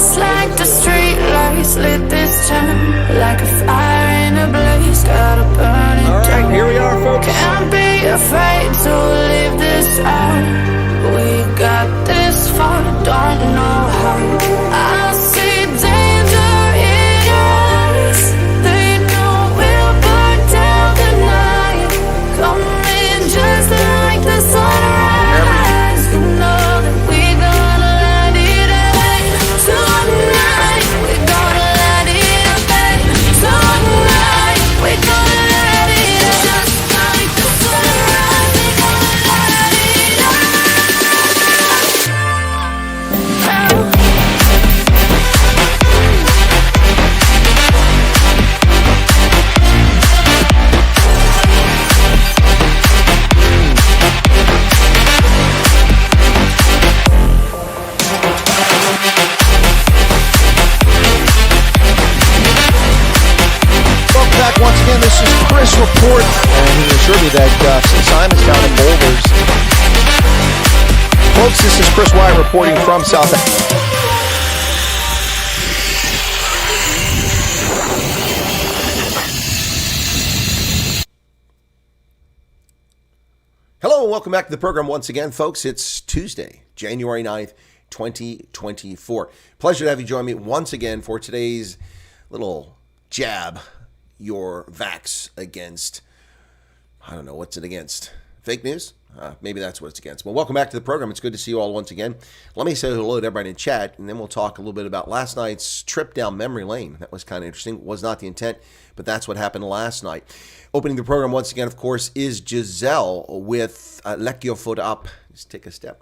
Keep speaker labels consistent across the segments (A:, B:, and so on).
A: Just like the street lights lit this town, like a fire in a blaze, gotta burn it down.
B: All right, here we are, folks.
A: Can't be afraid to leave this out. We got this far, don't know how. I see danger in your eyes. They know we'll burn down the night. Coming just like the sunrise. You know that we gonna light it up tonight. We gonna light it up tonight. We gonna light it up just like the sunrise. We gonna light it up.
B: Welcome back once again. This is Chris Report, and he assured me that since Simon's down in Boulders, folks, this is Chris Wyatt reporting from South Africa. Hello and welcome back to the program once again, folks. It's Tuesday, January 9th, 2024. Pleasure to have you join me once again for today's little jab your vax against, I don't know, what's it against? Fake news? Maybe that's what it's against. Well, welcome back to the program. It's good to see you all once again. Let me say hello to everybody in chat, and then we'll talk a little bit about last night's trip down memory lane. That was kind of interesting. Was not the intent, but that's what happened last night. Opening the program once again, of course, is Giselle with Leg Your Foot Up. Just take a step.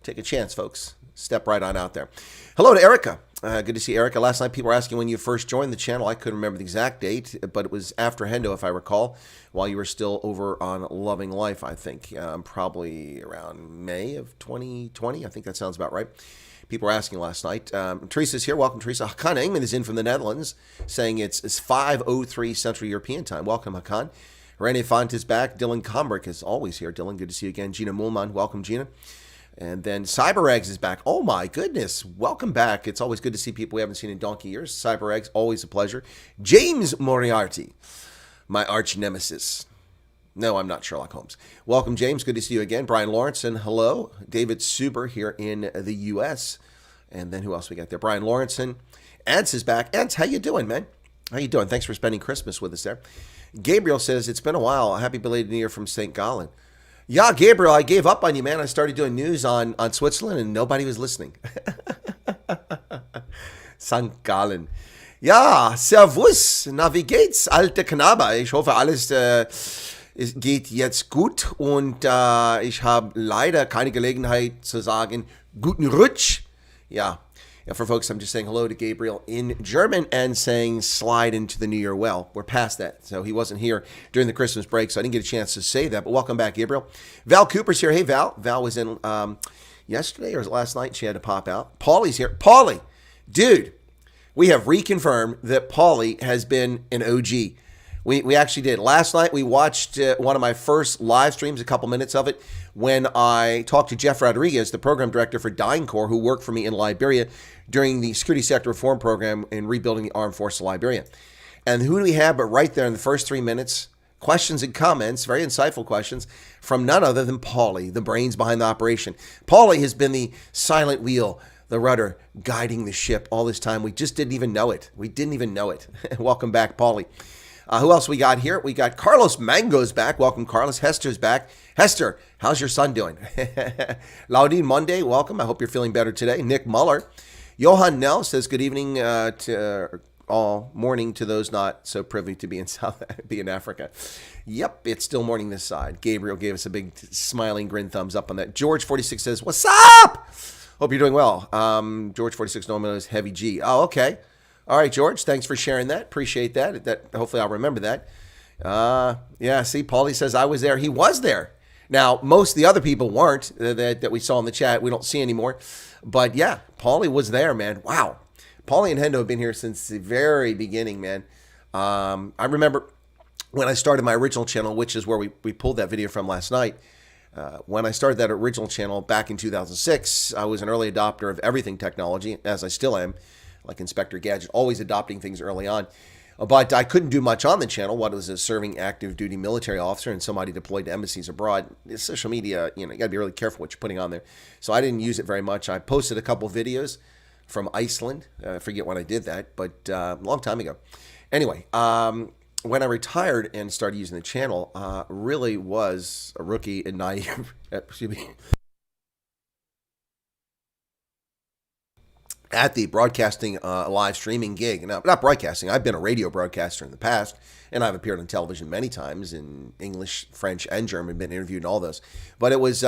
B: Take a chance, folks. Step right on out there. Hello to Erica. Good to see Erica. Last night, people were asking when you first joined the channel. I couldn't remember the exact date, but it was after Hendo, if I recall, while you were still over on Loving Life, I think. Probably around May of 2020. I think that sounds about right. People were asking last night. Teresa's here. Welcome, Teresa. Hakan Engman is in from the Netherlands, saying it's 5:03 Central European Time. Welcome, Hakan. Rene Font is back. Dylan Combrick is always here. Dylan, good to see you again. Gina Mulman, welcome, Gina. And then CyberEggs is back. Oh my goodness. Welcome back. It's always good to see people we haven't seen in donkey years. CyberEggs, always a pleasure. James Moriarty, my arch nemesis. No, I'm not Sherlock Holmes. Welcome, James. Good to see you again. Brian Lawrence, and hello. David Suber here in the U.S. And then who else we got there? Brian Lawrenson. Ants is back. Ants, how you doing, man? How you doing? Thanks for spending Christmas with us there. Gabriel says, it's been a while. Happy belated New Year from St. Gallen. Yeah, Gabriel, I gave up on you, man. I started doing news on Switzerland and nobody was listening. St. Gallen. Ja, servus. Na, wie geht's, alte Knabe? Ich hoffe, alles es geht jetzt gut und ich habe leider keine Gelegenheit zu sagen, guten Rutsch. Yeah, for folks, I'm just saying hello to Gabriel in German and saying slide into the new year well. We're past that. So he wasn't here during the Christmas break, so I didn't get a chance to say that. But welcome back, Gabriel. Val Cooper's here. Hey, Val. Val was in yesterday or last night. She had to pop out. Paulie's here. Paulie, dude, we have reconfirmed that Paulie has been an OG. We actually did. Last night, we watched one of my first live streams, a couple minutes of it, when I talked to Jeff Rodriguez, the program director for DynCorp, who worked for me in Liberia during the security sector reform program in rebuilding the armed forces of Liberia. And who do we have but right there in the first 3 minutes? Questions and comments, very insightful questions, from none other than Paulie, the brains behind the operation. Paulie has been the silent wheel, the rudder, guiding the ship all this time. We just didn't even know it. We didn't even know it. Welcome back, Paulie. Who else we got here? We got Carlos Mango's back. Welcome, Carlos. Hester's back. Hester, how's your son doing? Laudine Monday, welcome. I hope you're feeling better today. Nick Muller. Johan Nell says good evening to all morning to those not so privy to be in Africa. Yep, it's still morning this side. Gabriel gave us a big smiling grin thumbs up on that. George 46 says, what's up? Hope you're doing well. George 46 normally is Heavy G. Oh, okay. All right, George, thanks for sharing that. Appreciate that. Hopefully I'll remember that. Yeah, see, Paulie says I was there. He was there. Now, most of the other people weren't that we saw in the chat. We don't see anymore. But yeah, Paulie was there, man. Wow. Paulie and Hendo have been here since the very beginning, man. I remember when I started my original channel, which is where we pulled that video from last night. When I started that original channel back in 2006, I was an early adopter of everything technology, as I still am, like Inspector Gadget, always adopting things early on. But I couldn't do much on the channel. What was a serving active duty military officer and somebody deployed to embassies abroad. Social media, you got to be really careful what you're putting on there. So I didn't use it very much. I posted a couple videos from Iceland. I forget when I did that, but a long time ago. Anyway, when I retired and started using the channel, really was a rookie and naive. Excuse me. At the broadcasting live streaming gig. Now, not broadcasting. I've been a radio broadcaster in the past, and I've appeared on television many times in English, French, and German, been interviewed in all those. But it was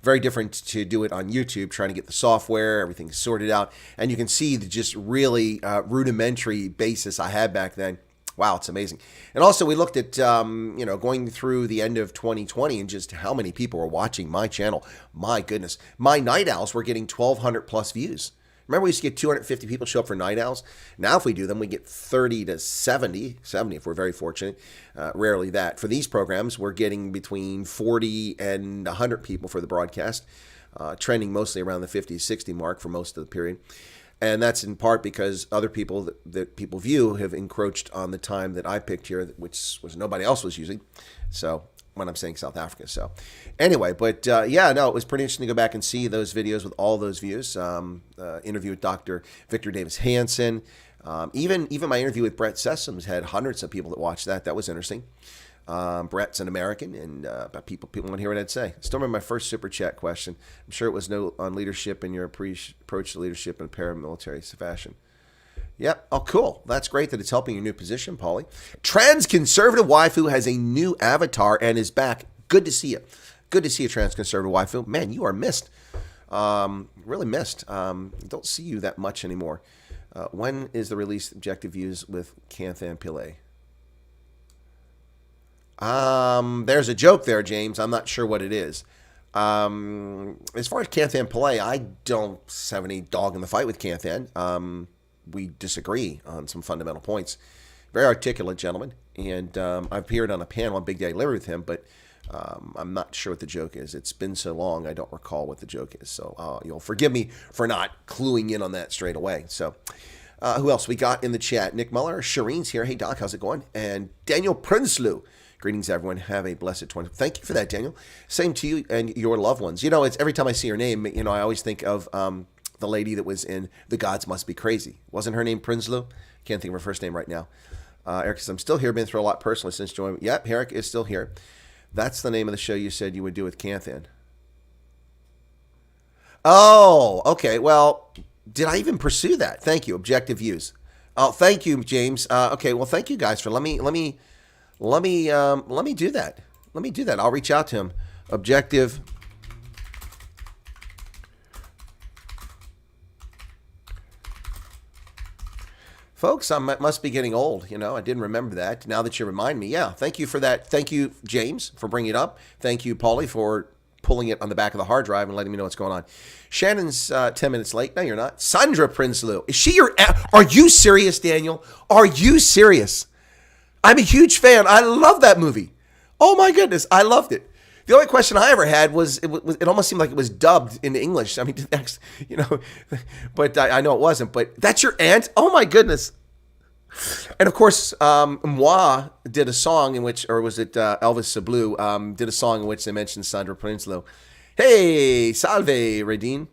B: very different to do it on YouTube, trying to get the software, everything sorted out. And you can see the just really rudimentary basis I had back then. Wow, it's amazing. And also we looked at, going through the end of 2020 and just how many people were watching my channel. My goodness. My Night Owls were getting 1,200 plus views. Remember, we used to get 250 people show up for Night Owls. Now, if we do them, we get 30 to 70 if we're very fortunate. Rarely that. For these programs, we're getting between 40 and 100 people for the broadcast, trending mostly around the 50, 60 mark for most of the period. And that's in part because other people that people view have encroached on the time that I picked here, which was nobody else was using. So when I'm saying South Africa. So anyway, but it was pretty interesting to go back and see those videos with all those views. Interview with Dr. Victor Davis Hanson. Even my interview with Brett Sessoms had hundreds of people that watched that. That was interesting. Brett's an American, and people want to hear what I'd say. I still remember my first super chat question. I'm sure it was on leadership and your approach to leadership in a paramilitary fashion. Yep. Oh, cool. That's great that it's helping your new position, Paulie. Trans-conservative waifu has a new avatar and is back. Good to see you. Good to see you, trans-conservative waifu. Man, you are missed. Really missed. Don't see you that much anymore. When is the release objective views with Canthan Pillay? There's a joke there, James. I'm not sure what it is. As far as Canthan Pillay, I don't have any dog in the fight with Canthan. We disagree on some fundamental points. Very articulate gentleman, and I've appeared on a panel on Big Daddy Liberty with him, but I'm not sure what the joke is. It's been so long, I don't recall what the joke is. So you'll forgive me for not cluing in on that straight away. So who else we got in the chat? Nick Muller, Shireen's here. Hey, Doc, how's it going? And Daniel Prinsloo. Greetings, everyone. Have a blessed 20. Thank you for that, Daniel. Same to you and your loved ones. It's every time I see your name, I always think of the lady that was in The Gods Must Be Crazy. Wasn't her name Prinsloo? Can't think of her first name right now. Eric says, I'm still here. Been through a lot personally since joining. Yep, Eric is still here. That's the name of the show you said you would do with Canthan. Oh, okay. Well, did I even pursue that? Thank you. Objective views. Oh, thank you, James. Okay. Well, thank you guys for let me do that. Let me do that. I'll reach out to him. Objective. Folks, I must be getting old. I didn't remember that. Now that you remind me, yeah. Thank you for that. Thank you, James, for bringing it up. Thank you, Paulie, for pulling it on the back of the hard drive and letting me know what's going on. Shannon's 10 minutes late. No, you're not. Sandra Prinsloo. Is she your... Are you serious, Daniel? Are you serious? I'm a huge fan. I love that movie. Oh, my goodness. I loved it. The only question I ever had was it almost seemed like it was dubbed into English. I mean, but I know it wasn't. But that's your aunt? Oh, my goodness. And, of course, Moi did a song in which, or was it Elvis Sablu, did a song in which they mentioned Sandra Prinsloo. Hey, salve, Radine.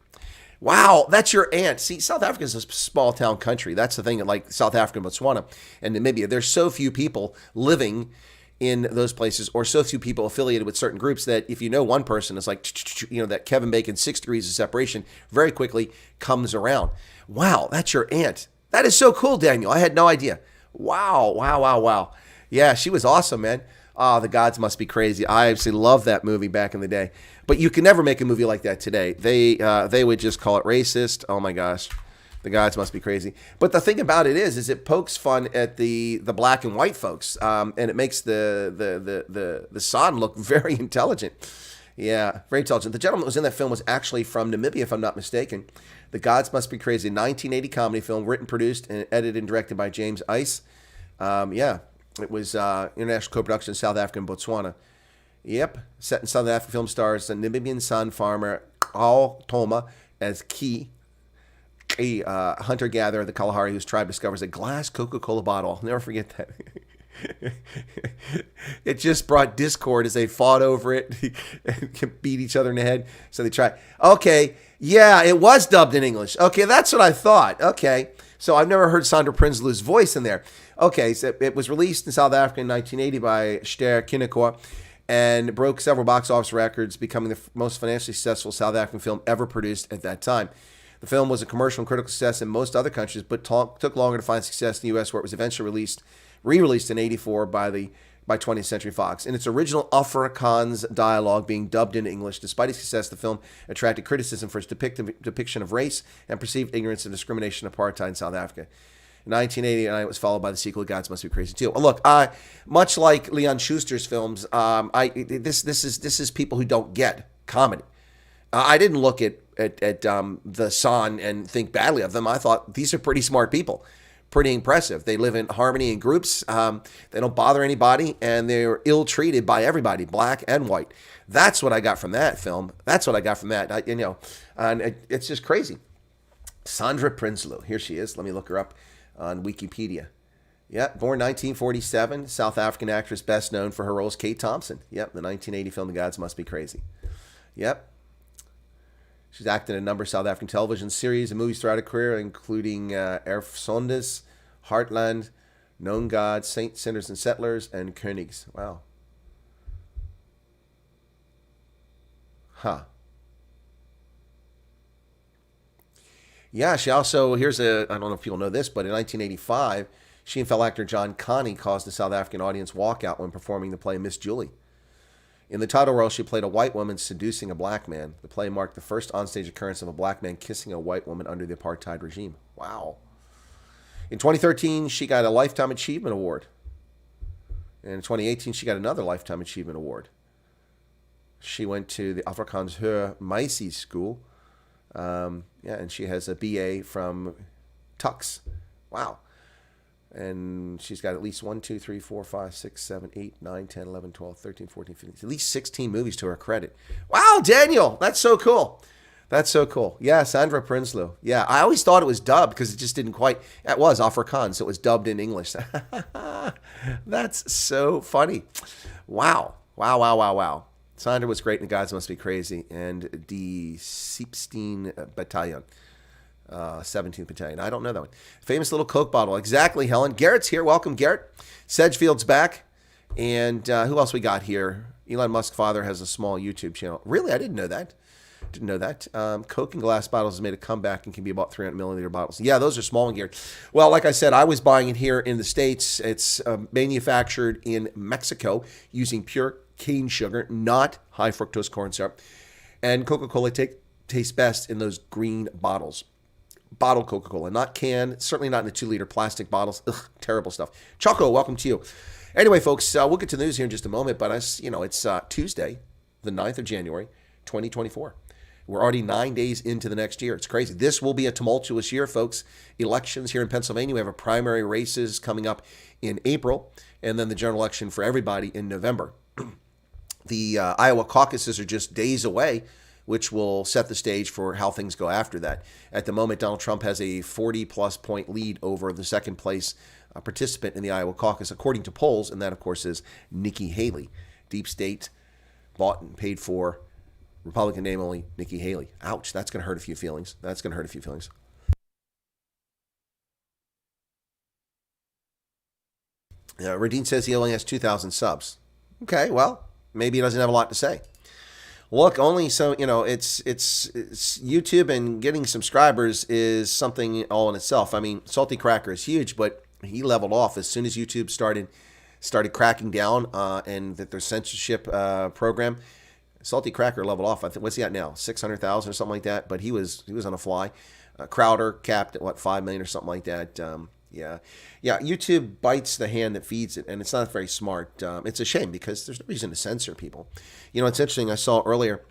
B: Wow, that's your aunt. See, South Africa is a small town country. That's the thing, like South Africa and Botswana and Namibia. There's so few people living in those places, or so few people affiliated with certain groups, that if you know one person, it's like, that Kevin Bacon 6 degrees of separation very quickly comes around. Wow, that's your aunt. That is so cool, Daniel. I had no idea. Wow. Yeah, she was awesome, man. The Gods Must Be Crazy. I absolutely loved that movie back in the day. But you can never make a movie like that today. They would just call it racist. Oh my gosh. The Gods Must Be Crazy. But the thing about it is it pokes fun at the black and white folks, and it makes the San look very intelligent. Yeah, very intelligent. The gentleman that was in that film was actually from Namibia, if I'm not mistaken. The Gods Must Be Crazy, 1980 comedy film, written, produced, and edited and directed by James Ice. It was international co-production in South Africa and Botswana. Yep, set in South African film stars the Namibian sun farmer Al Toma as Key, a hunter-gatherer of the Kalahari whose tribe discovers a glass Coca-Cola bottle. I'll never forget that. It just brought discord as they fought over it and beat each other in the head. So they tried. Okay, yeah, it was dubbed in English. Okay, that's what I thought. Okay, so I've never heard Sandra Prinsloo's voice in there. Okay, so it was released in South Africa in 1980 by Ster Kinekor and broke several box office records, becoming the most financially successful South African film ever produced at that time. The film was a commercial and critical success in most other countries, but took longer to find success in the U.S., where it was eventually re-released in '84 by 20th Century Fox. In its original Afrikaans dialogue being dubbed into English, despite its success, the film attracted criticism for its depiction of race and perceived ignorance and discrimination of apartheid in South Africa. In 1989, it was followed by the sequel, Gods Must Be Crazy Too. Look, much like Leon Schuster's films, this is people who don't get comedy. I didn't look at the San and think badly of them. I thought these are pretty smart people, pretty impressive. They live in harmony in groups. They don't bother anybody, and they're ill-treated by everybody, black and white. That's what I got from that film. That's what I got from that. And it's just crazy. Sandra Prinsloo, here she is. Let me look her up on Wikipedia. Yeah, born 1947, South African actress best known for her role as Kate Thompson. Yep, the 1980 film The Gods Must Be Crazy. Yep. She's acted in a number of South African television series and movies throughout her career, including Erfsondes, Heartland, Known Gods, Saints, Sinners, and Settlers, and Königs. Wow. Huh. Yeah, she also, I don't know if you'll know this, but in 1985, she and fellow actor John Connie caused the South African audience walkout when performing the play Miss Julie. In the title role, she played a white woman seducing a black man. The play marked the first onstage occurrence of a black man kissing a white woman under the apartheid regime. Wow. In 2013, she got a Lifetime Achievement Award. And in 2018, she got another Lifetime Achievement Award. She went to the Afrikaans Hoër Meisies School. And she has a BA from Tux. Wow. And she's got at least 1, 2, 3, 4, 5, 6, 7, 8, 9, 10, 11, 12, 13, 14, 15, at least 16 movies to her credit. Wow, Daniel, that's so cool. That's so cool. Yeah, Sandra Prinsloo. Yeah, I always thought it was dubbed because it just didn't quite. It was Afrikaans, so it was dubbed in English. That's so funny. Wow. Wow, wow, wow, wow. Sandra was great in The Gods Must Be Crazy and Die 17 Battalion. 17th Battalion. I don't know that one. Famous little Coke bottle. Exactly, Helen. Garrett's here. Welcome, Garrett. Sedgefield's back. And who else we got here? Elon Musk's father has a small YouTube channel. Really? I didn't know that. Coke and glass bottles has made a comeback and can be about 300 milliliter bottles. Yeah, those are small and geared. Well, like I said, I was buying it here in the States. It's manufactured in Mexico using pure cane sugar, not high fructose corn syrup. And Coca-Cola tastes best in those green bottles. Bottled Coca-Cola, not canned, certainly not in the 2-liter plastic bottles. Ugh, terrible stuff. Choco, welcome to you. Anyway, folks, we'll get to the news here in just a moment, but it's Tuesday, the 9th of January, 2024. We're already 9 days into the next year. It's crazy. This will be a tumultuous year, folks. Elections here in Pennsylvania. We have a primary races coming up in April, and then the general election for everybody in November. The Iowa caucuses are just days away, which will set the stage for how things go after that. At the moment, Donald Trump has a 40-plus point lead over the second place participant in the Iowa caucus, according to polls, and that, of course, is Nikki Haley. Deep state, bought and paid for, Republican name only, Nikki Haley. Ouch, that's going to hurt a few feelings. Radine says he only has 2,000 subs. Okay, well, maybe he doesn't have a lot to say. Look, only so, it's YouTube, and getting subscribers is something all in itself. I mean, Salty Cracker is huge, but he leveled off as soon as YouTube started cracking down and that their censorship program. Salty Cracker leveled off. I think, what's he at now? 600,000 or something like that. But he was on a fly. Crowder capped at 5 million or something like that. Yeah. YouTube bites the hand that feeds it, and it's not very smart. It's a shame because there's no reason to censor people. It's interesting. I saw earlier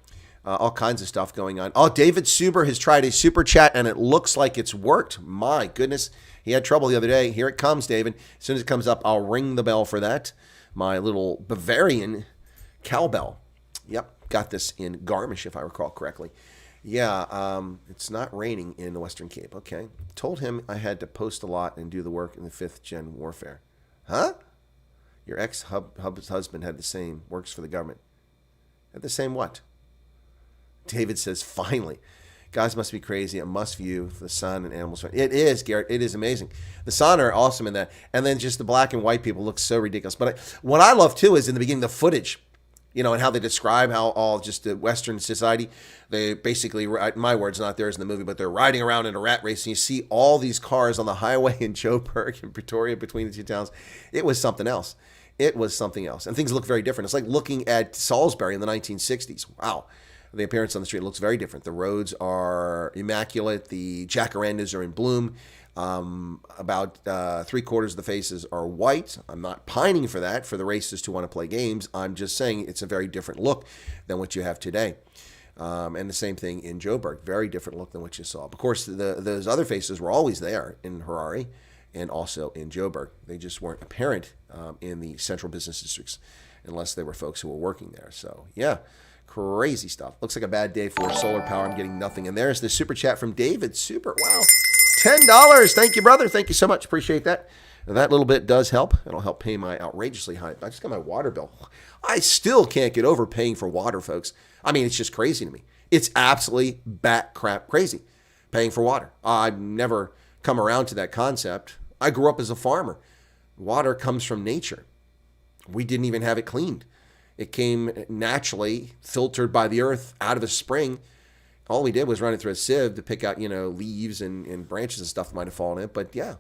B: all kinds of stuff going on. Oh, David Suber has tried a super chat, and it looks like it's worked. My goodness, he had trouble the other day. Here it comes, David. As soon as it comes up, I'll ring the bell for that. My little Bavarian Cowbell. Yep, got this in Garmisch, if I recall correctly. Yeah, it's not raining in the Western Cape. Okay. Told him I had to post a lot and do the work in the 5th gen warfare. Huh? Your ex-husband had the same, works for the government. Had the same what? David says, finally. Guys must be crazy. A must view for the sun and animals. It is, Garrett. It is amazing. The sun are awesome in that. And then just the black and white people look so ridiculous. But what I love, too, is in the beginning, the footage, you know, and how they describe how all just the Western society, they basically, my words, not theirs in the movie, but they're riding around in a rat race. And you see all these cars on the highway in Joburg and Pretoria between the two towns. It was something else. It was something else. And things look very different. It's like looking at Salisbury in the 1960s. Wow. The appearance on the street looks very different. The roads are immaculate. The jacarandas are in bloom. About 3/4 of the faces are white. I'm not pining for that, for the racists who want to play games. I'm just saying it's a very different look than what you have today. And the same thing in Joburg. Very different look than what you saw. Of course, those other faces were always there in Harare and also in Joburg. They just weren't apparent in the central business districts unless they were folks who were working there. So, yeah. Crazy stuff. Looks like a bad day for solar power. I'm getting nothing. And there's the super chat from David. Super. Wow. $10. Thank you, brother. Thank you so much. Appreciate that. That little bit does help. It'll help pay my outrageously high. I just got my water bill. I still can't get over paying for water, folks. I mean, it's just crazy to me. It's absolutely bat crap crazy paying for water. I've never come around to that concept. I grew up as a farmer. Water comes from nature. We didn't even have it cleaned. It came naturally, filtered by the earth out of a spring. All we did was run it through a sieve to pick out, leaves and branches and stuff that might have fallen in it. But yeah,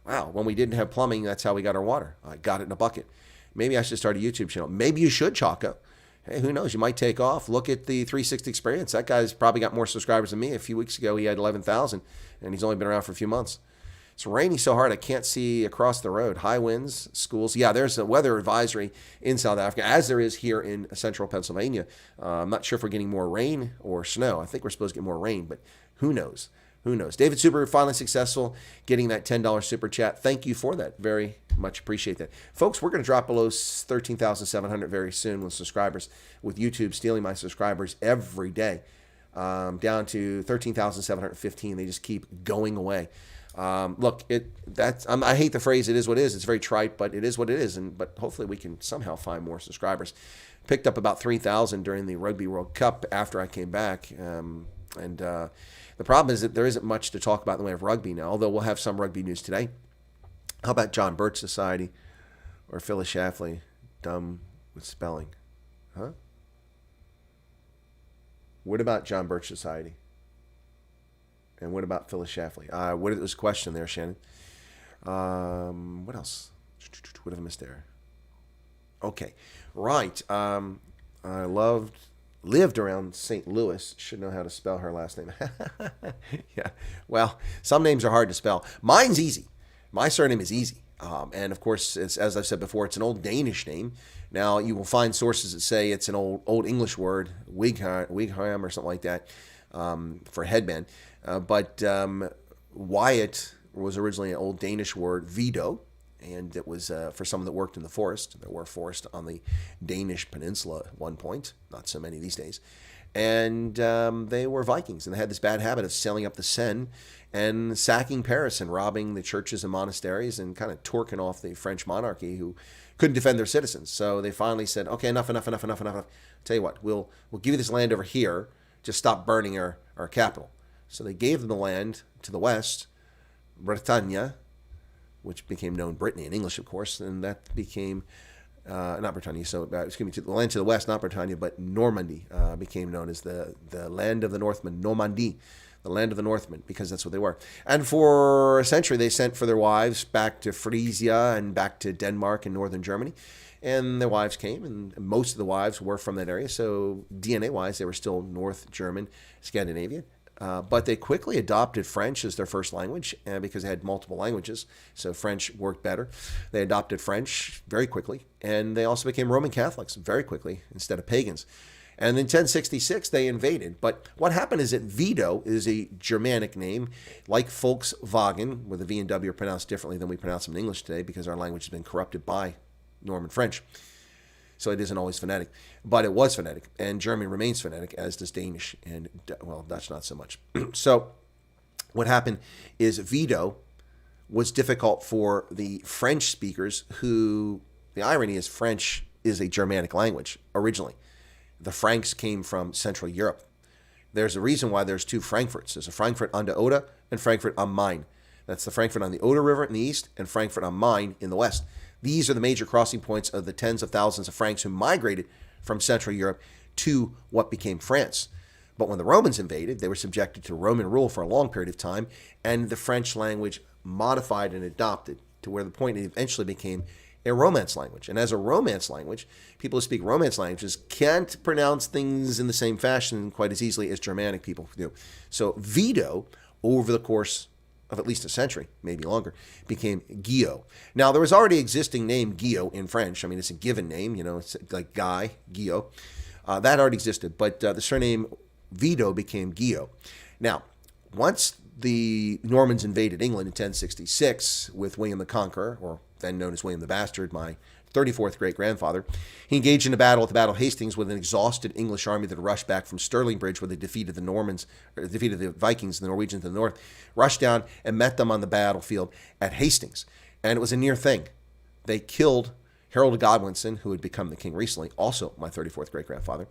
B: wow, when we didn't have plumbing, that's how we got our water. I got it in a bucket. Maybe I should start a YouTube channel. Maybe you should, Chaco. Hey, who knows? You might take off. Look at the 360 Experience. That guy's probably got more subscribers than me. A few weeks ago, he had 11,000, and he's only been around for a few months. It's raining so hard I can't see across the road. High winds, schools. Yeah, there's a weather advisory in South Africa, as there is here in central Pennsylvania. I'm not sure if we're getting more rain or snow. I think we're supposed to get more rain, but who knows? Who knows? David Super, finally successful getting that $10 super chat. Thank you for that. Very much appreciate that. Folks, we're going to drop below 13,700 very soon with subscribers, with YouTube stealing my subscribers every day, down to 13,715. They just keep going away. Look, I hate the phrase, it is what it is. It's very trite, but it is what it is. But hopefully we can somehow find more subscribers. Picked up about 3,000 during the Rugby World Cup after I came back. The problem is that there isn't much to talk about in the way of rugby now, although we'll have some rugby news today. How about John Birch Society or Phyllis Schlafly, dumb with spelling? Huh? What about John Birch Society? And what about Phyllis Schlafly? What was the question there, Shannon? What else? What have I missed there? Okay, right. I lived around St. Louis. Should know how to spell her last name. Yeah. Well, some names are hard to spell. Mine's easy. My surname is easy. And of course, as I've said before, it's an old Danish name. Now you will find sources that say it's an old English word, Wigham or something like that, for headband. But Wyatt was originally an old Danish word, Vido, and it was for someone that worked in the forest. There were forests on the Danish peninsula at one point, not so many these days. And they were Vikings, and they had this bad habit of sailing up the Seine and sacking Paris and robbing the churches and monasteries and kind of torquing off the French monarchy who couldn't defend their citizens. So they finally said, okay, enough. Tell you what, we'll give you this land over here. Just stop burning our capital. So they gave them the land to the west, Bretagne, which became known Brittany in English, of course, and that became, not Bretagne, so the land to the west, not Bretagne, but Normandy became known as the land of the Northmen, Normandy, the land of the Northmen, because that's what they were. And for a century, they sent for their wives back to Frisia and back to Denmark and northern Germany. And their wives came, and most of the wives were from that area. So DNA-wise, they were still North German, Scandinavian. But they quickly adopted French as their first language because they had multiple languages. So French worked better. They adopted French very quickly. And they also became Roman Catholics very quickly instead of pagans. And in 1066, they invaded. But what happened is that Vido is a Germanic name, like Volkswagen, where the V and W are pronounced differently than we pronounce them in English today because our language has been corrupted by Norman French. So it isn't always phonetic, but it was phonetic, and German remains phonetic, as does Danish, and, well, Dutch not so much. So what happened is veto was difficult for the French speakers who, the irony is French is a Germanic language originally. The Franks came from Central Europe. There's a reason why there's two Frankfurts. There's a Frankfurt an der Oder and Frankfurt am Main. That's the Frankfurt on the Oder River in the east and Frankfurt am Main in the west. These are the major crossing points of the tens of thousands of Franks who migrated from Central Europe to what became France. But when the Romans invaded, they were subjected to Roman rule for a long period of time, and the French language modified and adopted to where the point it eventually became a Romance language. And as a Romance language, people who speak Romance languages can't pronounce things in the same fashion quite as easily as Germanic people do. So veto, over the course of at least a century, maybe longer, became Guillot. Now, there was already existing name Guillot in French. I mean, it's a given name, it's like Guy, Guillot. That already existed, but the surname veto became Guillot. Now, once the Normans invaded England in 1066 with William the Conqueror, or then known as William the Bastard, my 34th great-grandfather, he engaged in a battle at the Battle of Hastings with an exhausted English army that rushed back from Stirling Bridge, where they defeated the Vikings, the Norwegians in the north, rushed down and met them on the battlefield at Hastings. And it was a near thing. They killed Harold of Godwinson, who had become the king recently, also my 34th great-grandfather.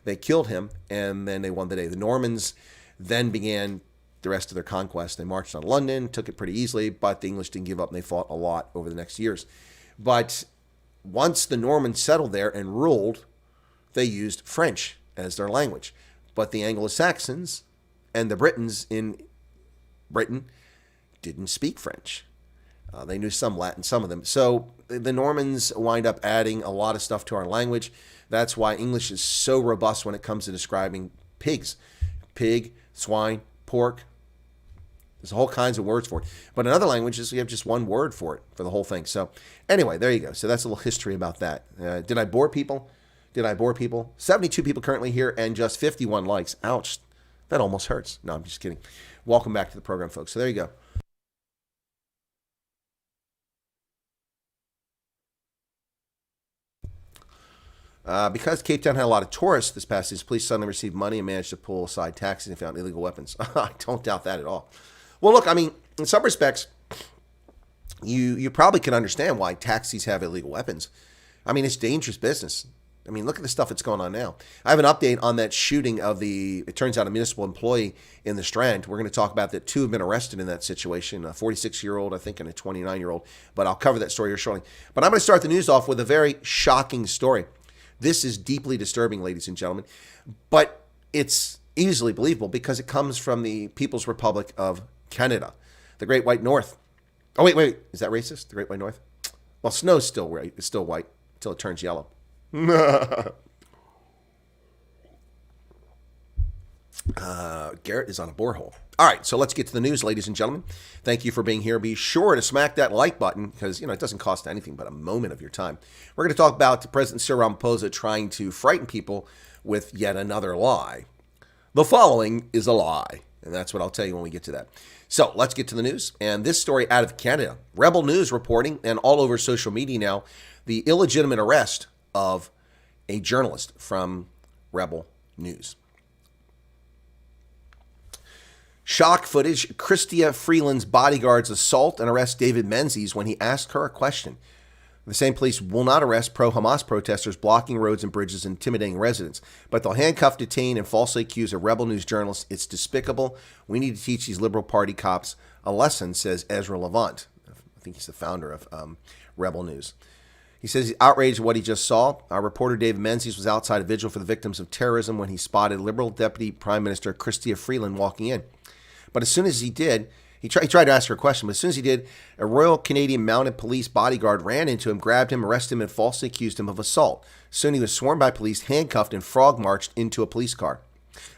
B: They killed him, and then they won the day. The Normans then began the rest of their conquest. They marched on London, took it pretty easily, but the English didn't give up, and they fought a lot over the next years. But once the Normans settled there and ruled, they used French as their language. But the Anglo-Saxons and the Britons in Britain didn't speak French. They knew some Latin, some of them. So the Normans wind up adding a lot of stuff to our language. That's why English is so robust when it comes to describing pigs. Pig, swine, pork. There's whole kinds of words for it. But in other languages, we have just one word for it, for the whole thing. So anyway, there you go. So that's a little history about that. Did I bore people? 72 people currently here and just 51 likes. Ouch. That almost hurts. No, I'm just kidding. Welcome back to the program, folks. So there you go. Because Cape Town had a lot of tourists this past season, police suddenly received money and managed to pull aside taxis and found illegal weapons. I don't doubt that at all. Well, look, I mean, in some respects, you probably can understand why taxis have illegal weapons. I mean, it's dangerous business. I mean, look at the stuff that's going on now. I have an update on that shooting of it turns out, a municipal employee in the Strand. We're going to talk about that. 2 have been arrested in that situation, a 46-year-old, I think, and a 29-year-old. But I'll cover that story here shortly. But I'm going to start the news off with a very shocking story. This is deeply disturbing, ladies and gentlemen, but it's easily believable because it comes from the People's Republic of Canada, the Great White North. Oh, wait, is that racist? The Great White North? Well, snow's still white. It's still white until it turns yellow. Garrett is on a borehole. All right, so let's get to the news, ladies and gentlemen. Thank you for being here. Be sure to smack that like button because, it doesn't cost anything but a moment of your time. We're going to talk about President Cyril Ramaphosa trying to frighten people with yet another lie. The following is a lie, and that's what I'll tell you when we get to that. So let's get to the news. And this story out of Canada. Rebel News reporting, and all over social media now, the illegitimate arrest of a journalist from Rebel News. Shock footage. Chrystia Freeland's bodyguards assault and arrest David Menzies when he asked her a question. The same police will not arrest pro-Hamas protesters blocking roads and bridges and intimidating residents, but they'll handcuff, detain, and falsely accuse a Rebel News journalist. It's despicable. We need to teach these Liberal Party cops a lesson, says Ezra Levant. I think he's the founder of Rebel News. He says he's outraged at what he just saw. Our reporter David Menzies was outside a vigil for the victims of terrorism when he spotted Liberal Deputy Prime Minister Chrystia Freeland walking in. But as soon as he did, he tried to ask her a question, but as soon as he did, a Royal Canadian Mounted Police bodyguard ran into him, grabbed him, arrested him, and falsely accused him of assault. Soon he was sworn by police, handcuffed, and frog-marched into a police car.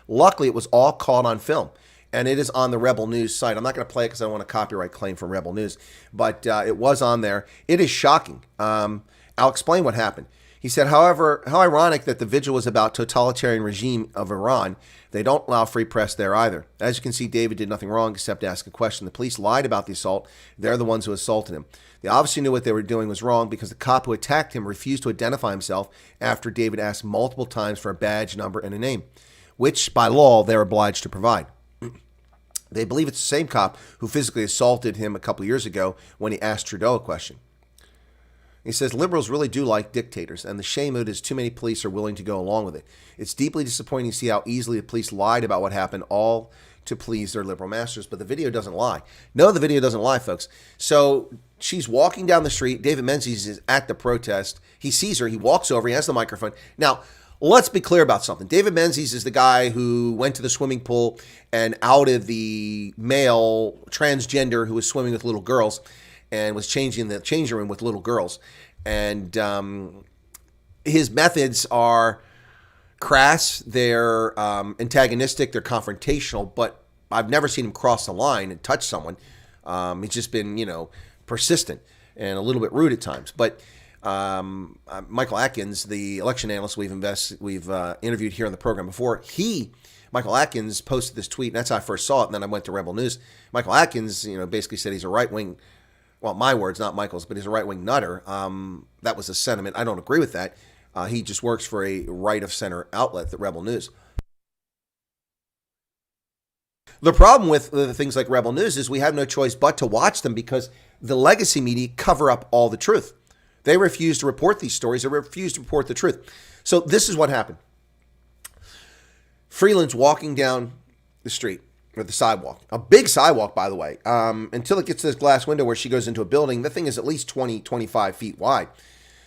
B: Luckily, it was all caught on film, and it is on the Rebel News site. I'm not going to play it because I don't want a copyright claim from Rebel News, but it was on there. It is shocking. I'll explain what happened. He said, however, how ironic that the vigil was about totalitarian regime of Iran. They don't allow free press there either. As you can see, David did nothing wrong except ask a question. The police lied about the assault. They're the ones who assaulted him. They obviously knew what they were doing was wrong because the cop who attacked him refused to identify himself after David asked multiple times for a badge number and a name, which by law they're obliged to provide. They believe it's the same cop who physically assaulted him a couple of years ago when he asked Trudeau a question. He says, liberals really do like dictators, and the shame of it is too many police are willing to go along with it. It's deeply disappointing to see how easily the police lied about what happened, all to please their liberal masters, but the video doesn't lie. No, the video doesn't lie, folks. So she's walking down the street. David Menzies is at the protest. He sees her. He walks over. He has the microphone. Now, let's be clear about something. David Menzies is the guy who went to the swimming pool and outed the male transgender who was swimming with little girls and was changing the changing room with little girls. And his methods are crass, they're antagonistic, they're confrontational, but I've never seen him cross the line and touch someone. He's just been, persistent and a little bit rude at times. But Michael Atkins, the election analyst we've interviewed here on the program before, Michael Atkins posted this tweet, and that's how I first saw it, and then I went to Rebel News. Michael Atkins, basically said he's a right-wing, well, my words, not Michael's, but he's a right-wing nutter. That was a sentiment. I don't agree with that. He just works for a right-of-center outlet, the Rebel News. The problem with the things like Rebel News is we have no choice but to watch them because the legacy media cover up all the truth. They refuse to report these stories. They refuse to report the truth. So this is what happened. Freeland's walking down the street. Or the sidewalk. A big sidewalk, by the way. Until it gets to this glass window where she goes into a building, the thing is at least 20, 25 feet wide.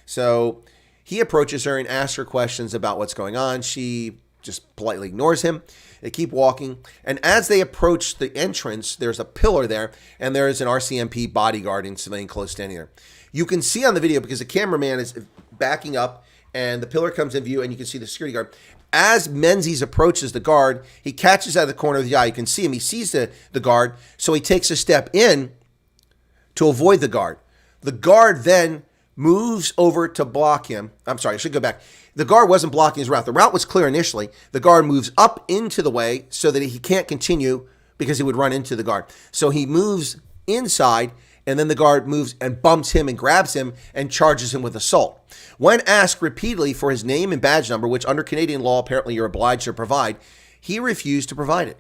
B: So he approaches her and asks her questions about what's going on. She just politely ignores him. They keep walking. And as they approach the entrance, there's a pillar there, and there is an RCMP bodyguard in civilian clothes standing there. You can see on the video, because the cameraman is backing up, and the pillar comes in view, and you can see the security guard. As Menzies approaches the guard, he catches out of the corner of the eye. You can see him. He sees the guard, so he takes a step in to avoid the guard. The guard then moves over to block him. I'm sorry, I should go back. The guard wasn't blocking his route. The route was clear initially. The guard moves up into the way so that he can't continue because he would run into the guard. So he moves inside, and then the guard moves and bumps him and grabs him and charges him with assault. When asked repeatedly for his name and badge number, which under Canadian law apparently you're obliged to provide, he refused to provide it.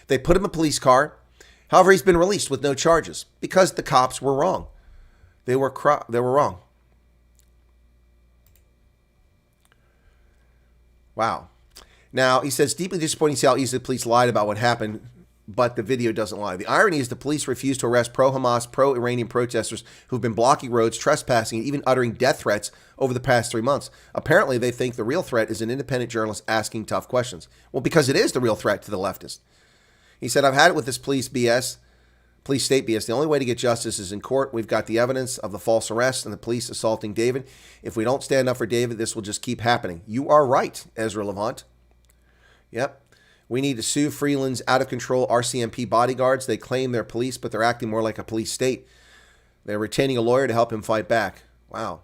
B: They put him in a police car. However, he's been released with no charges because the cops were wrong. They were wrong. Wow. Now, he says, deeply disappointing to see how easily the police lied about what happened, but the video doesn't lie. The irony is the police refused to arrest pro-Hamas, pro-Iranian protesters who've been blocking roads, trespassing, and even uttering death threats over the past 3 months. Apparently, they think the real threat is an independent journalist asking tough questions. Well, because it is the real threat to the leftists. He said, I've had it with this police state BS. The only way to get justice is in court. We've got the evidence of the false arrest and the police assaulting David. If we don't stand up for David, this will just keep happening. You are right, Ezra Levant. Yep. We need to sue Freeland's out-of-control RCMP bodyguards. They claim they're police, but they're acting more like a police state. They're retaining a lawyer to help him fight back. Wow.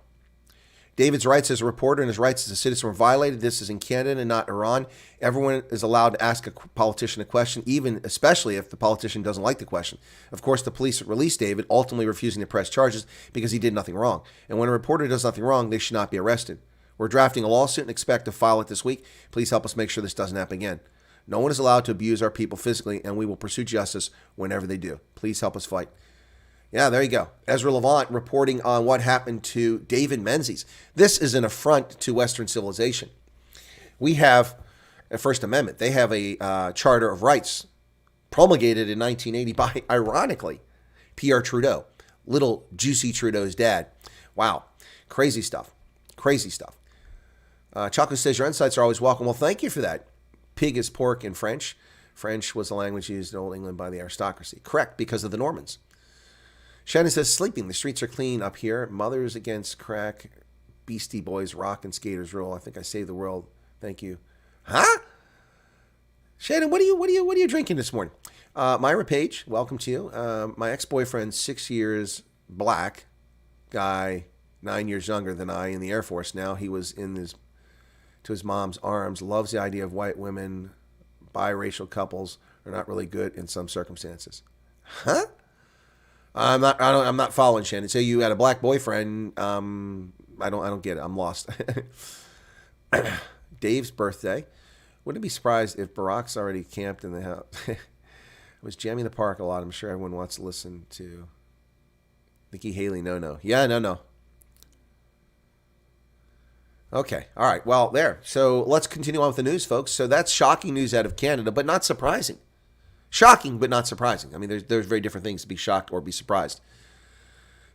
B: David's rights as a reporter and his rights as a citizen were violated. This is in Canada and not Iran. Everyone is allowed to ask a politician a question, especially if the politician doesn't like the question. Of course, the police released David, ultimately refusing to press charges because he did nothing wrong. And when a reporter does nothing wrong, they should not be arrested. We're drafting a lawsuit and expect to file it this week. Please help us make sure this doesn't happen again. No one is allowed to abuse our people physically, and we will pursue justice whenever they do. Please help us fight. Yeah, there you go. Ezra Levant reporting on what happened to David Menzies. This is an affront to Western civilization. We have a First Amendment. They have a Charter of Rights promulgated in 1980 by, ironically, Pierre Trudeau, little juicy Trudeau's dad. Wow. Crazy stuff. Crazy stuff. Chocolate says, your insights are always welcome. Well, thank you for that. Pig is pork in French. French was the language used in Old England by the aristocracy. Correct, because of the Normans. Shannon says, sleeping. The streets are clean up here. Mothers against crack. Beastie Boys rock and skaters rule. I think I saved the world. Thank you. Huh? Shannon, what are you drinking this morning? Myra Page, welcome to you. My ex-boyfriend, 6 years, black guy, 9 years younger than I in the Air Force. Now he was to his mom's arms. Loves the idea of white women, biracial couples are not really good in some circumstances. Huh? I'm not following, Shannon. So you had a black boyfriend. I don't get it. I'm lost. Dave's birthday. Wouldn't be surprised if Barack's already camped in the house. I was jamming the park a lot. I'm sure everyone wants to listen to Nikki Haley. No. Yeah, no. Okay. All right. Well, there. So let's continue on with the news, folks. So that's shocking news out of Canada, but not surprising. Shocking, but not surprising. I mean, there's very different things to be shocked or be surprised.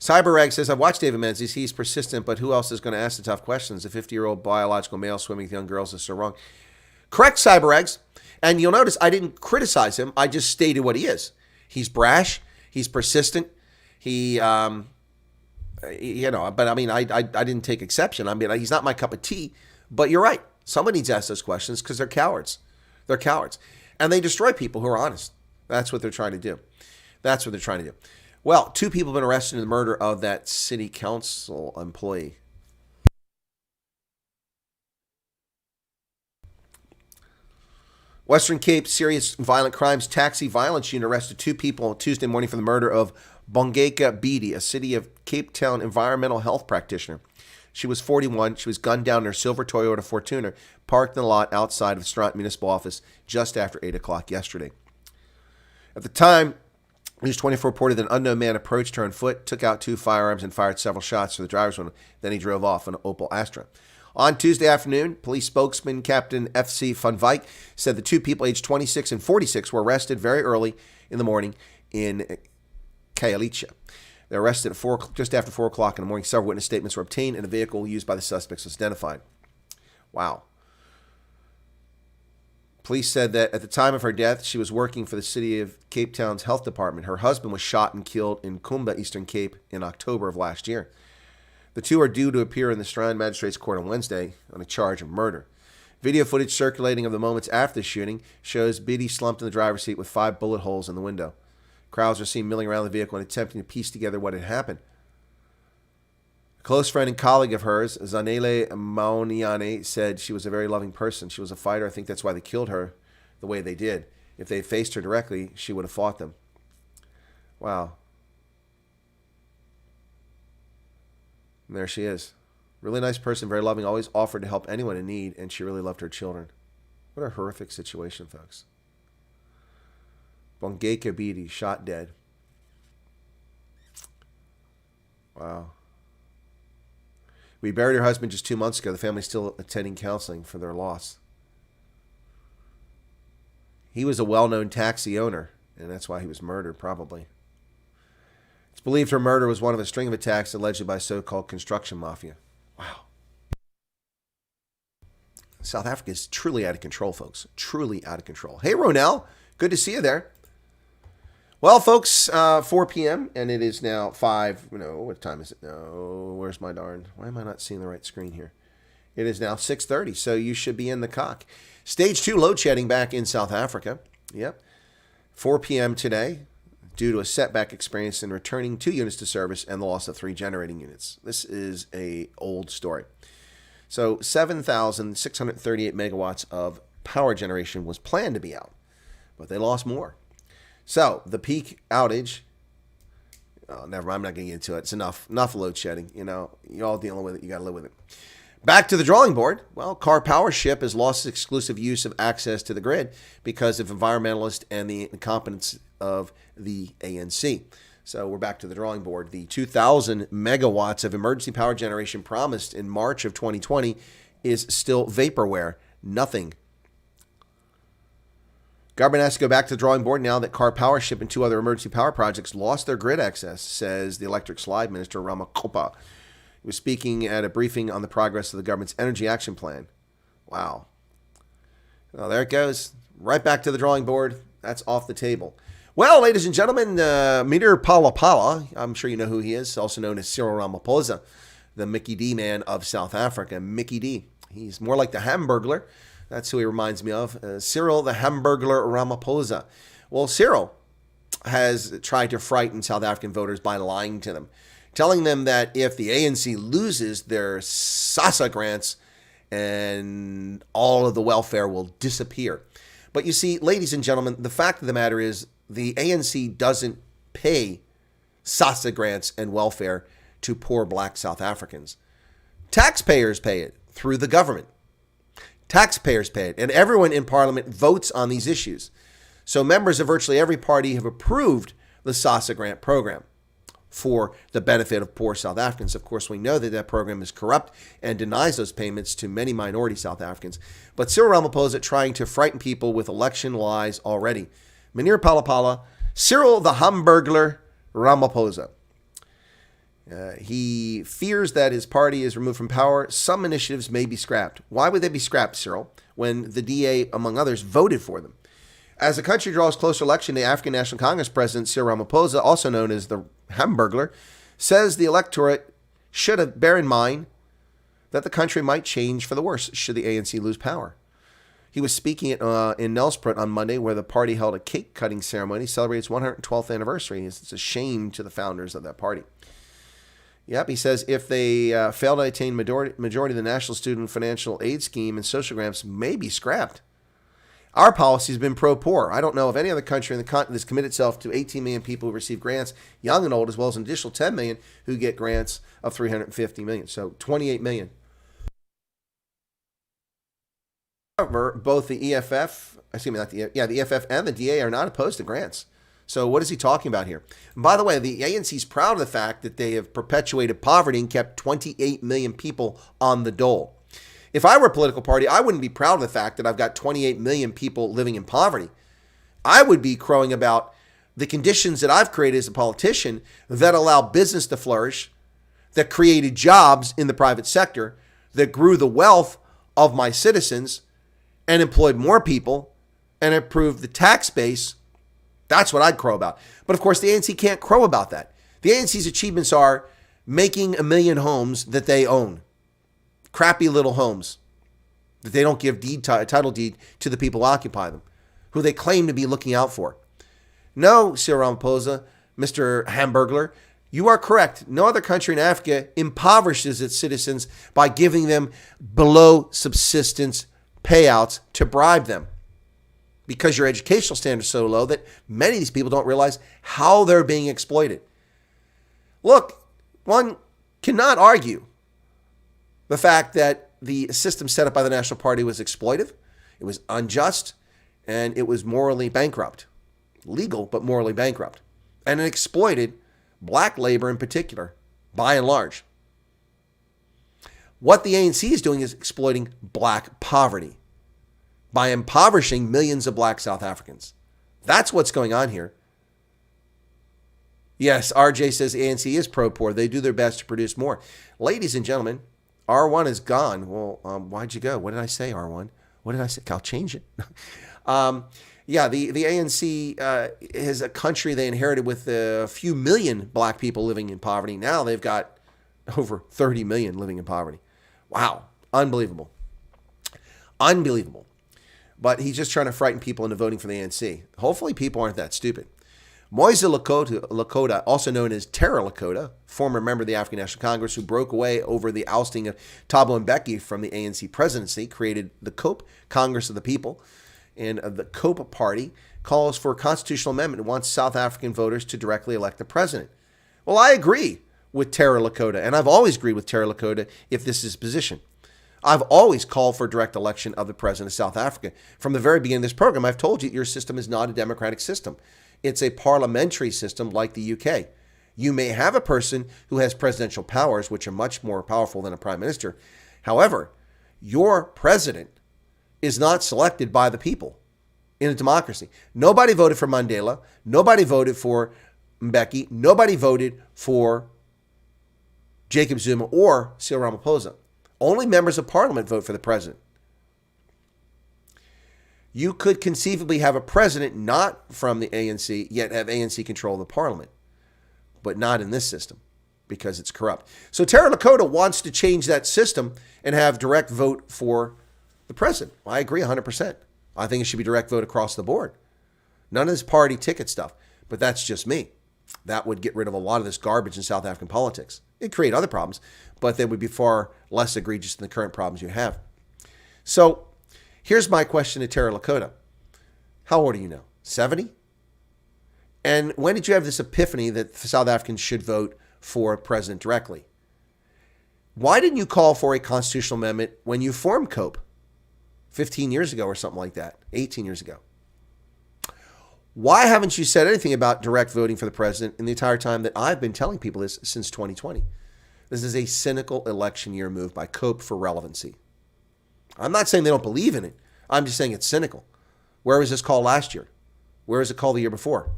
B: CyberReg says, I've watched David Menzies. He's persistent, but who else is going to ask the tough questions? A 50-year-old biological male swimming with young girls is so wrong. Correct, CyberRegs. And you'll notice I didn't criticize him. I just stated what he is. He's brash. He's persistent. But I mean, I didn't take exception. I mean, he's not my cup of tea. But you're right. Somebody needs to ask those questions because they're cowards. They're cowards. And they destroy people who are honest. That's what they're trying to do. Well, 2 people have been arrested in the murder of that city council employee. Western Cape Serious Violent Crimes Taxi Violence Unit arrested 2 people on Tuesday morning for the murder of Bongeka Beatty, a City of Cape Town environmental health practitioner. She was 41. She was gunned down in her silver Toyota Fortuner, parked in the lot outside of the Stront Municipal Office just after 8 o'clock yesterday. At the time, News 24 reported that an unknown man approached her on foot, took out 2 firearms, and fired several shots through the driver's window. Then he drove off in an Opel Astra. On Tuesday afternoon, police spokesman Captain F.C. Van Wyk said the 2 people aged 26 and 46 were arrested very early in the morning in Khayelitsha. They were arrested at just after 4 o'clock in the morning. Several witness statements were obtained, and a vehicle used by the suspects was identified. Wow. Police said that at the time of her death, she was working for the City of Cape Town's health department. Her husband was shot and killed in Kumba, Eastern Cape, in October of last year. The 2 are due to appear in the Strand Magistrates Court on Wednesday on a charge of murder. Video footage circulating of the moments after the shooting shows Biddy slumped in the driver's seat with 5 bullet holes in the window. Crowds are seen milling around the vehicle and attempting to piece together what had happened. A close friend and colleague of hers, Zanele Mauniane, said she was a very loving person. She was a fighter. I think that's why they killed her the way they did. If they had faced her directly, she would have fought them. Wow. And there she is. Really nice person, very loving, always offered to help anyone in need, and she really loved her children. What a horrific situation, folks. Bongeka Beatty, shot dead. Wow. We buried her husband just 2 months ago. The family's still attending counseling for their loss. He was a well-known taxi owner, and that's why he was murdered, probably. It's believed her murder was one of a string of attacks alleged by so-called construction mafia. Wow. South Africa is truly out of control, folks. Truly out of control. Hey, Ronell. Good to see you there. Well, folks, 4 p.m., and it is now 5. No, what time is it? No, where's my darn? Why am I not seeing the right screen here? It is now 6:30, so you should be in the cock. Stage 2 load shedding back in South Africa. Yep. 4 p.m. today, due to a setback experienced in returning 2 units to service and the loss of 3 generating units. This is an old story. So 7,638 megawatts of power generation was planned to be out, but they lost more. So the peak outage, never mind, I'm not going to get into it. It's enough load shedding. You know, you're all dealing with it. You got to live with it. Back to the drawing board. Well, Car Power Ship has lost its exclusive use of access to the grid because of environmentalists and the incompetence of the ANC. So we're back to the drawing board. The 2,000 megawatts of emergency power generation promised in March of 2020 is still vaporware. Nothing. Government has to go back to the drawing board now that Car Power Ship and 2 other emergency power projects lost their grid access, says the Electric Slide Minister Ramaphosa. He was speaking at a briefing on the progress of the government's Energy Action Plan. Wow. Well, there it goes. Right back to the drawing board. That's off the table. Well, ladies and gentlemen, Meter Palapala, I'm sure you know who he is, also known as Cyril Ramaphosa, the Mickey D man of South Africa. Mickey D. He's more like the Hamburglar. That's who he reminds me of. Cyril the Hamburglar Ramaphosa. Well, Cyril has tried to frighten South African voters by lying to them. telling them that if the ANC loses their SASA grants, and all of the welfare will disappear. But you see, ladies and gentlemen, the fact of the matter is the ANC doesn't pay SASA grants and welfare to poor black South Africans. Taxpayers pay it through the government. Taxpayers pay it, and everyone in Parliament votes on these issues. So members of virtually every party have approved the SASA grant program for the benefit of poor South Africans. Of course, we know that that program is corrupt and denies those payments to many minority South Africans. But Cyril Ramaphosa trying to frighten people with election lies already. Manir Palapala, Cyril the Hamburglar Ramaphosa. He fears that his party is removed from power. Some initiatives may be scrapped. Why would they be scrapped, Cyril, when the DA, among others, voted for them? As the country draws closer election day, African National Congress President Cyril Ramaphosa, also known as the Hamburglar, says the electorate should bear in mind that the country might change for the worse should the ANC lose power. He was speaking in Nelspruit on Monday, where the party held a cake-cutting ceremony to celebrate its 112th anniversary. It's a shame to the founders of that party. Yep, he says if they fail to attain majority of the National Student Financial Aid Scheme and social grants may be scrapped. Our policy has been pro-poor. I don't know of any other country in the continent that's committed itself to 18 million people who receive grants, young and old, as well as an additional 10 million who get grants of 350 million. So 28 million. However, both the EFF, the EFF and the DA are not opposed to grants. So what is he talking about here? And by the way, the ANC is proud of the fact that they have perpetuated poverty and kept 28 million people on the dole. If I were a political party, I wouldn't be proud of the fact that I've got 28 million people living in poverty. I would be crowing about the conditions that I've created as a politician that allow business to flourish, that created jobs in the private sector, that grew the wealth of my citizens and employed more people and improved the tax base. That's what I'd crow about. But of course, the ANC can't crow about that. The ANC's achievements are making 1 million homes that they own. Crappy little homes that they don't give title deed to the people who occupy them, who they claim to be looking out for. No, Cyril Ramaphosa, Mr. Hamburglar, you are correct. No other country in Africa impoverishes its citizens by giving them below subsistence payouts to bribe them, because your educational standards are so low that many of these people don't realize how they're being exploited. Look, one cannot argue the fact that the system set up by the National Party was exploitive, it was unjust, and it was morally bankrupt. Legal, but morally bankrupt. And it exploited black labor in particular, by and large. What the ANC is doing is exploiting black poverty by impoverishing millions of black South Africans. That's what's going on here. Yes, RJ says ANC is pro-poor. They do their best to produce more. Ladies and gentlemen, R1 is gone. Well, why'd you go? What did I say, R1? What did I say? I'll change it. The ANC is a country they inherited with a few million black people living in poverty. Now they've got over 30 million living in poverty. Wow. Unbelievable. Unbelievable. But he's just trying to frighten people into voting for the ANC. Hopefully people aren't that stupid. Moise Lakota, also known as Tara Lakota, former member of the African National Congress who broke away over the ousting of Thabo Mbeki from the ANC presidency, created the COPE, Congress of the People, and the COPE party calls for a constitutional amendment and wants South African voters to directly elect the president. Well, I agree with Tara Lakota, and I've always agreed with Tara Lakota if this is his position. I've always called for direct election of the president of South Africa. From the very beginning of this program, I've told you your system is not a democratic system. It's a parliamentary system like the UK. You may have a person who has presidential powers, which are much more powerful than a prime minister. However, your president is not selected by the people in a democracy. Nobody voted for Mandela. Nobody voted for Mbeki. Nobody voted for Jacob Zuma or Cyril Ramaphosa. Only members of parliament vote for the president. You could conceivably have a president not from the ANC, yet have ANC control of the parliament, but not in this system because it's corrupt. So Tara Lakota wants to change that system and have direct vote for the president. I agree 100%. I think it should be direct vote across the board. None of this party ticket stuff, but that's just me. That would get rid of a lot of this garbage in South African politics. It'd create other problems, but they would be far less egregious than the current problems you have. So here's my question to Terra Lakota. How old are you now? 70? And when did you have this epiphany that South Africans should vote for a president directly? Why didn't you call for a constitutional amendment when you formed COPE 15 years ago or something like that, 18 years ago? Why haven't you said anything about direct voting for the president in the entire time that I've been telling people this since 2020? This is a cynical election year move by COPE for relevancy. I'm not saying they don't believe in it. I'm just saying it's cynical. Where was this call last year? Where was it called the year before?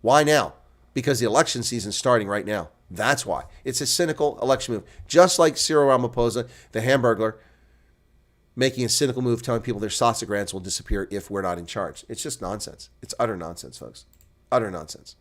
B: Why now? Because the election season's starting right now. That's why. It's a cynical election move. Just like Cyril Ramaphosa, the Hamburglar, making a cynical move telling people their sausage grants will disappear if we're not in charge. It's just nonsense. It's utter nonsense, folks. Utter nonsense.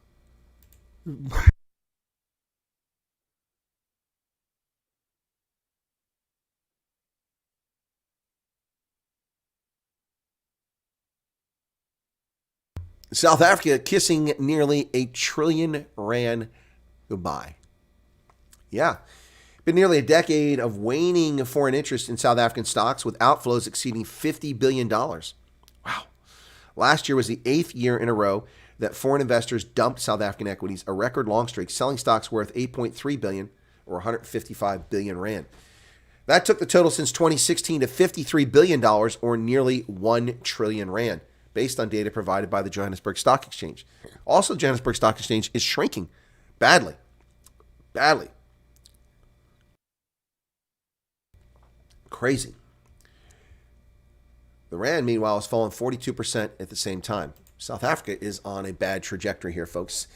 B: South Africa kissing nearly R1 trillion goodbye. Yeah. Been nearly a decade of waning foreign interest in South African stocks with outflows exceeding $50 billion. Wow. Last year was the 8th year in a row that foreign investors dumped South African equities, a record long streak, selling stocks worth 8.3 billion or 155 billion rand. That took the total since 2016 to $53 billion or nearly 1 trillion rand, based on data provided by the Johannesburg Stock Exchange. Also, the Johannesburg Stock Exchange is shrinking badly. Badly. Crazy. The rand, meanwhile, has fallen 42% at the same time. South Africa is on a bad trajectory here, folks.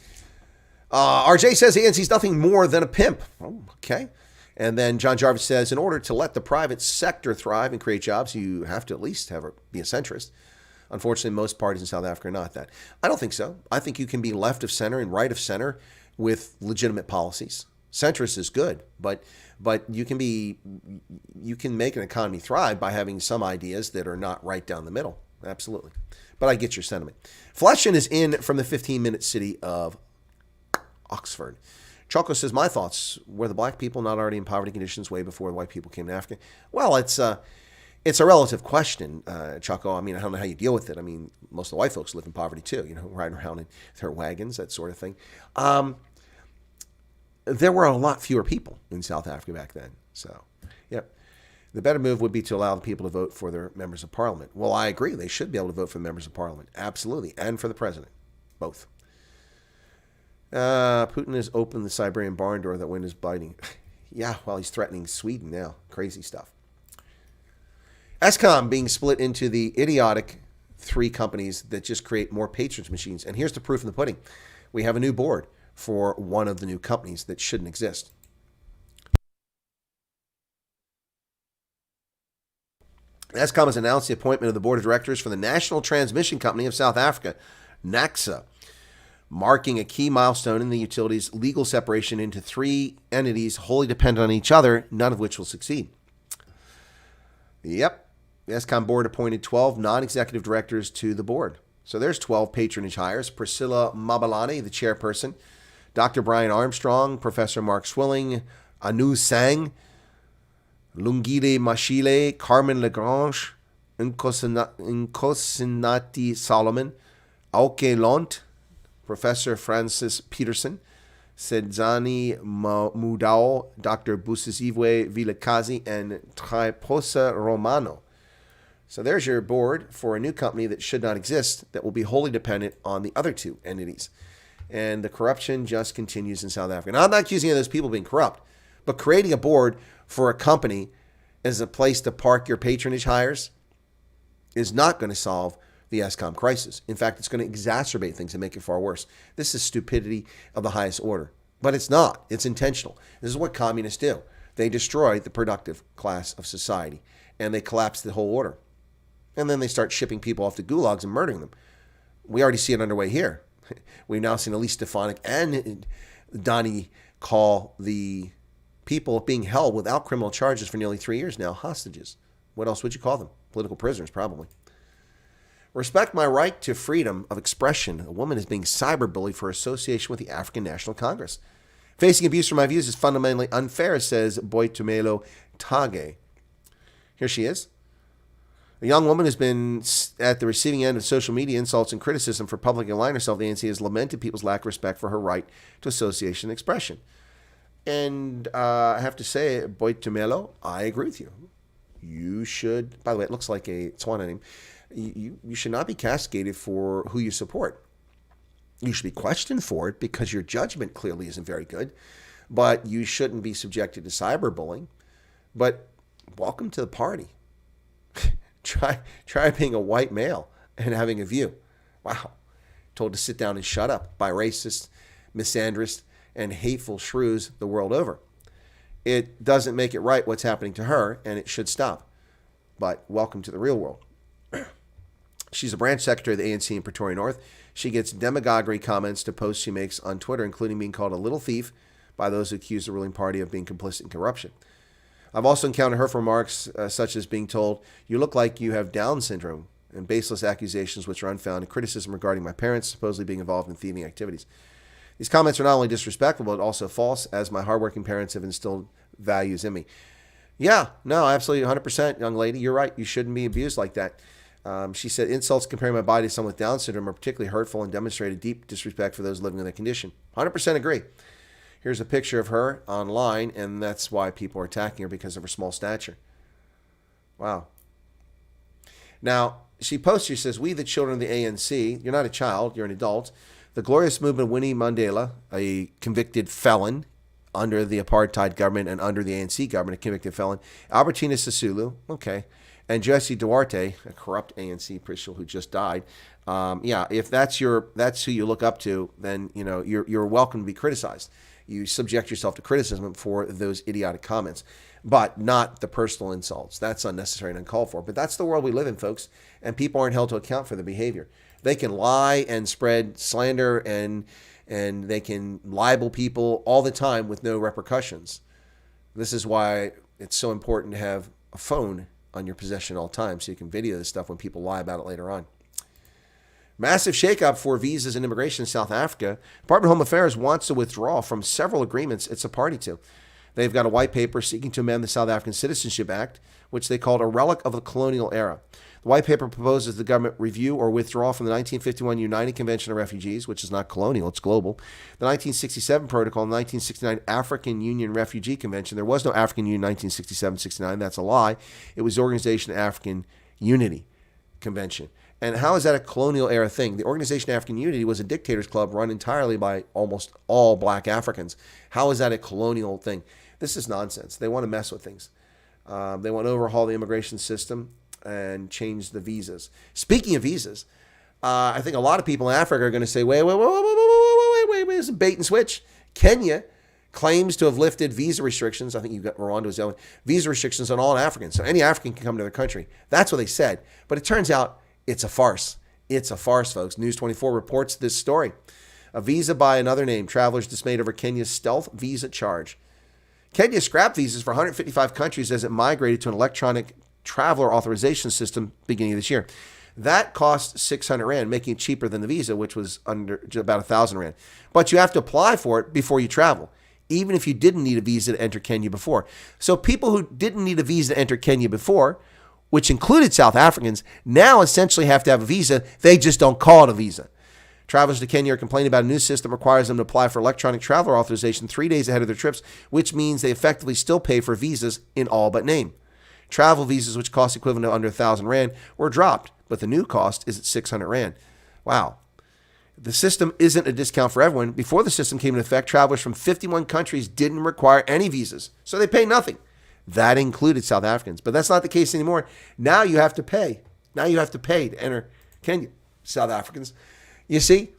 B: RJ says ANC's nothing more than a pimp. Oh, okay. And then John Jarvis says, in order to let the private sector thrive and create jobs, you have to at least be a centrist. Unfortunately, most parties in South Africa are not that. I don't think so. I think you can be left of center and right of center with legitimate policies. Centrist is good, but you can make an economy thrive by having some ideas that are not right down the middle. Absolutely. But I get your sentiment. Fleshin is in from the 15-minute city of Oxford. Choco says, my thoughts, were the black people not already in poverty conditions way before the white people came to Africa? Well, it's a relative question, Choco. I mean, I don't know how you deal with it. I mean, most of the white folks live in poverty too, riding around in their wagons, that sort of thing. There were a lot fewer people in South Africa back then. So, yep. The better move would be to allow the people to vote for their members of parliament. Well, I agree. They should be able to vote for the members of parliament. Absolutely. And for the president. Both. Putin has opened the Siberian barn door that wind is biting. Yeah, well, he's threatening Sweden now. Crazy stuff. Eskom being split into the idiotic 3 companies that just create more patronage machines. And here's the proof in the pudding. We have a new board for one of the new companies that shouldn't exist. Eskom has announced the appointment of the board of directors for the National Transmission Company of South Africa, NACSA, marking a key milestone in the utility's legal separation into 3 entities wholly dependent on each other, none of which will succeed. Yep. The Eskom board appointed 12 non-executive directors to the board. So there's 12 patronage hires. Priscilla Mabalani, the chairperson, Dr. Brian Armstrong, Professor Mark Swilling, Anu Sang, Lungile Mashile, Carmen Lagrange, Nkosinati Solomon, Auke Lont, Professor Francis Peterson, Sedzani Mudao, Dr. Busisivwe Vilakazi, and Triposa Romano. So there's your board for a new company that should not exist, that will be wholly dependent on the other 2 entities. And the corruption just continues in South Africa. Now, I'm not accusing of those people being corrupt, but creating a board for a company as a place to park your patronage hires is not going to solve the Eskom crisis. In fact, it's going to exacerbate things and make it far worse. This is stupidity of the highest order. But it's not. It's intentional. This is what communists do. They destroy the productive class of society, and they collapse the whole order. And then they start shipping people off to gulags and murdering them. We already see it underway here. We've now seen Elise Stefanik and Donnie call the people being held without criminal charges for nearly 3 years now hostages. What else would you call them? Political prisoners, probably. Respect my right to freedom of expression. A woman is being cyberbullied for association with the African National Congress. Facing abuse for my views is fundamentally unfair, says Boitumelo Tage. Here she is. A young woman who's been at the receiving end of social media insults and criticism for publicly aligning herself with the ANC has lamented people's lack of respect for her right to association and expression. And I have to say, Boitumelo, I agree with you. You should, by the way, it looks like a Tswana name. You should not be castigated for who you support. You should be questioned for it because your judgment clearly isn't very good. But you shouldn't be subjected to cyberbullying. But welcome to the party. Try being a white male and having a view. Wow. Told to sit down and shut up by racists, misandrists, and hateful shrews the world over. It doesn't make it right what's happening to her, and it should stop. But welcome to the real world. She's a branch secretary of the ANC in Pretoria North. She gets demagoguery comments to posts she makes on Twitter, including being called a little thief by those who accuse the ruling party of being complicit in corruption. I've also encountered her for remarks such as being told, "You look like you have Down syndrome," and baseless accusations which are unfounded, criticism regarding my parents supposedly being involved in thieving activities. These comments are not only disrespectful, but also false, as my hardworking parents have instilled values in me. Yeah, no, absolutely, 100%, young lady. You're right. You shouldn't be abused like that. She said, insults comparing my body to someone with Down syndrome are particularly hurtful and demonstrate a deep disrespect for those living in that condition. 100% agree. Here's a picture of her online, and that's why people are attacking her, because of her small stature. Wow. Now, she posts, she says, "We, the children of the ANC," you're not a child, you're an adult, "the glorious movement of Winnie Mandela, a convicted felon under the apartheid government and under the ANC government, a convicted felon, Albertina Sisulu," okay, and Jesse Duarte, a corrupt ANC official who just died. If that's who you look up to, then you're welcome to be criticized. You subject yourself to criticism for those idiotic comments, but not the personal insults. That's unnecessary and uncalled for. But that's the world we live in, folks, and people aren't held to account for their behavior. They can lie and spread slander and they can libel people all the time with no repercussions. This is why it's so important to have a phone on your possession at all times so you can video this stuff when people lie about it later on. Massive shakeup for visas and immigration in South Africa. Department of Home Affairs wants to withdraw from several agreements it's a party to. They've got a white paper seeking to amend the South African Citizenship Act, which they called a relic of the colonial era. The white paper proposes the government review or withdraw from the 1951 United Convention of Refugees, which is not colonial, it's global, the 1967 Protocol, and the 1969 African Union Refugee Convention. There was no African Union 1967-69. That's a lie. It was the Organization of African Unity Convention. And how is that a colonial era thing? The Organization of African Unity was a dictators club run entirely by almost all black Africans. How is that a colonial thing? This is nonsense. They want to mess with things. They want to overhaul the immigration system and change the visas. Speaking of visas, I think a lot of people in Africa are going to say, wait, this is a bait and switch. Kenya claims to have lifted visa restrictions. I think you've got Rwanda as well. Visa restrictions on all Africans. So any African can come to their country. That's what they said. But it turns out it's a farce. It's a farce, folks. News 24 reports this story. A visa by another name. Travelers dismayed over Kenya's stealth visa charge. Kenya scrapped visas for 155 countries as it migrated to an electronic traveler authorization system beginning of this year. That cost 600 Rand, making it cheaper than the visa, which was under about 1,000 Rand. But you have to apply for it before you travel, even if you didn't need a visa to enter Kenya before. So people who didn't need a visa to enter Kenya before, which included South Africans, now essentially have to have a visa. They just don't call it a visa. Travelers to Kenya are complaining about a new system that requires them to apply for electronic traveler authorization 3 days ahead of their trips, which means they effectively still pay for visas in all but name. Travel visas, which cost equivalent to under 1,000 Rand, were dropped, but the new cost is at 600 Rand. Wow. The system isn't a discount for everyone. Before the system came into effect, travelers from 51 countries didn't require any visas, so they pay nothing. That included South Africans, but that's not the case anymore. Now you have to pay. Now you have to pay to enter Kenya, South Africans. You see?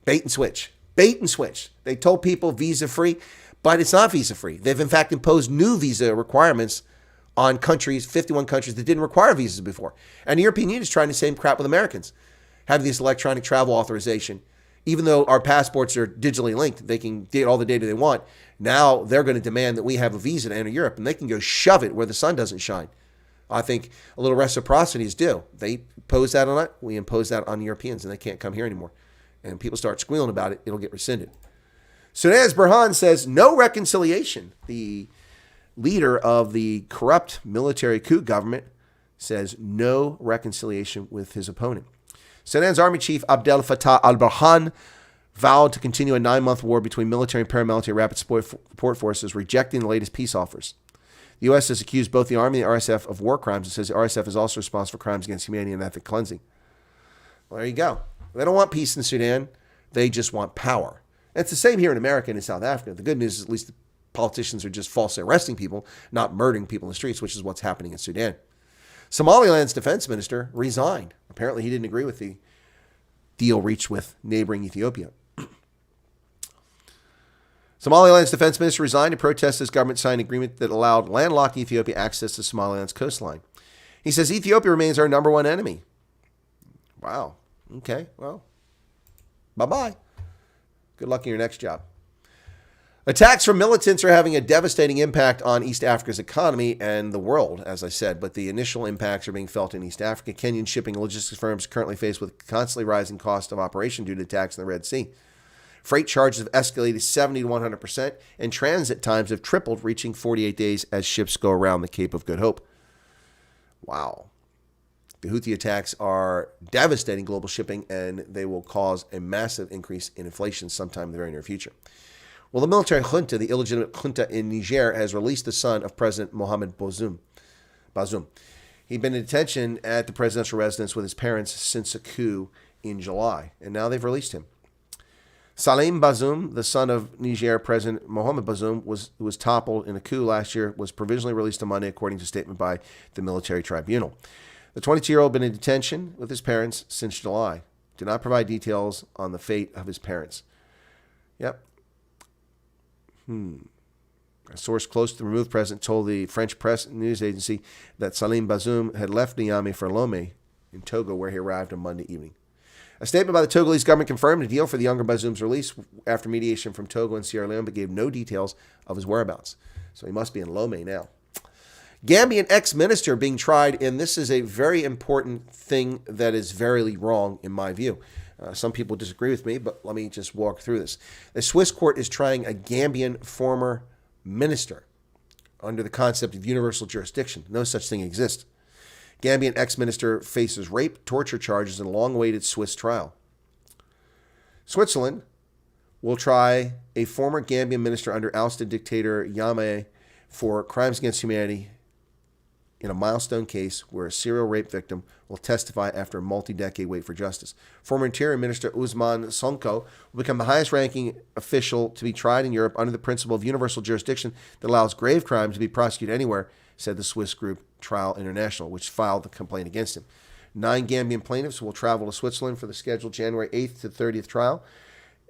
B: Bait and switch. Bait and switch. They told people visa-free, but it's not visa-free. They've, in fact, imposed new visa requirements on countries, 51 countries that didn't require visas before. And the European Union is trying the same crap with Americans, having this electronic travel authorization. Even though our passports are digitally linked, they can get all the data they want. Now they're going to demand that we have a visa to enter Europe, and they can go shove it where the sun doesn't shine. I think a little reciprocity is due. They impose that on us, we impose that on the Europeans, and they can't come here anymore. And people start squealing about it, it'll get rescinded. Sudan's Burhan says no reconciliation. The leader of the corrupt military coup government says no reconciliation with his opponent. Sudan's army chief Abdel Fattah al-Burhan vowed to continue a 9-month war between military and paramilitary rapid support forces, rejecting the latest peace offers. The U.S. has accused both the Army and the RSF of war crimes and says the RSF is also responsible for crimes against humanity and ethnic cleansing. Well, there you go. They don't want peace in Sudan. They just want power. And it's the same here in America and in South Africa. The good news is at least the politicians are just falsely arresting people, not murdering people in the streets, which is what's happening in Sudan. Somaliland's defense minister resigned. Apparently he didn't agree with the deal reached with neighboring Ethiopia. Somaliland's defense minister resigned in protest as government signed an agreement that allowed landlocked Ethiopia access to Somaliland's coastline. He says Ethiopia remains our number one enemy. Wow. Okay, well, bye-bye. Good luck in your next job. Attacks from militants are having a devastating impact on East Africa's economy and the world, as I said, but the initial impacts are being felt in East Africa. Kenyan shipping and logistics firms currently faced with constantly rising cost of operation due to attacks in the Red Sea. Freight charges have escalated 70 to 100%, and transit times have tripled, reaching 48 days as ships go around the Cape of Good Hope. Wow. The Houthi attacks are devastating global shipping, and they will cause a massive increase in inflation sometime in the very near future. Well, the military junta, the illegitimate junta in Niger, has released the son of President Mohamed Bazoum. He'd been in detention at the presidential residence with his parents since a coup in July, and now they've released him. Salim Bazoum, the son of Niger President Mohamed Bazoum, who was toppled in a coup last year, was provisionally released on Monday, according to a statement by the military tribunal. The 22-year-old had been in detention with his parents since July. Did not provide details on the fate of his parents. Yep. A source close to the removed president told the French press news agency that Salim Bazoum had left Niamey for Lomé in Togo, where he arrived on Monday evening. A statement by the Togolese government confirmed a deal for the younger Bazoum's release after mediation from Togo and Sierra Leone, but gave no details of his whereabouts. So he must be in Lomé now. Gambian ex-minister being tried, and this is a very important thing that is very wrong in my view. Some people disagree with me, but let me just walk through this. The Swiss court is trying a Gambian former minister under the concept of universal jurisdiction. No such thing exists. Gambian ex-minister faces rape, torture charges, and a long-awaited Swiss trial. Switzerland will try a former Gambian minister under ousted dictator Jammeh for crimes against humanity in a milestone case where a serial rape victim will testify after a multi-decade wait for justice. Former Interior Minister Ousmane Sonko will become the highest-ranking official to be tried in Europe under the principle of universal jurisdiction that allows grave crimes to be prosecuted anywhere, said the Swiss group Trial International, which filed the complaint against him. 9 Gambian plaintiffs will travel to Switzerland for the scheduled January 8th to 30th trial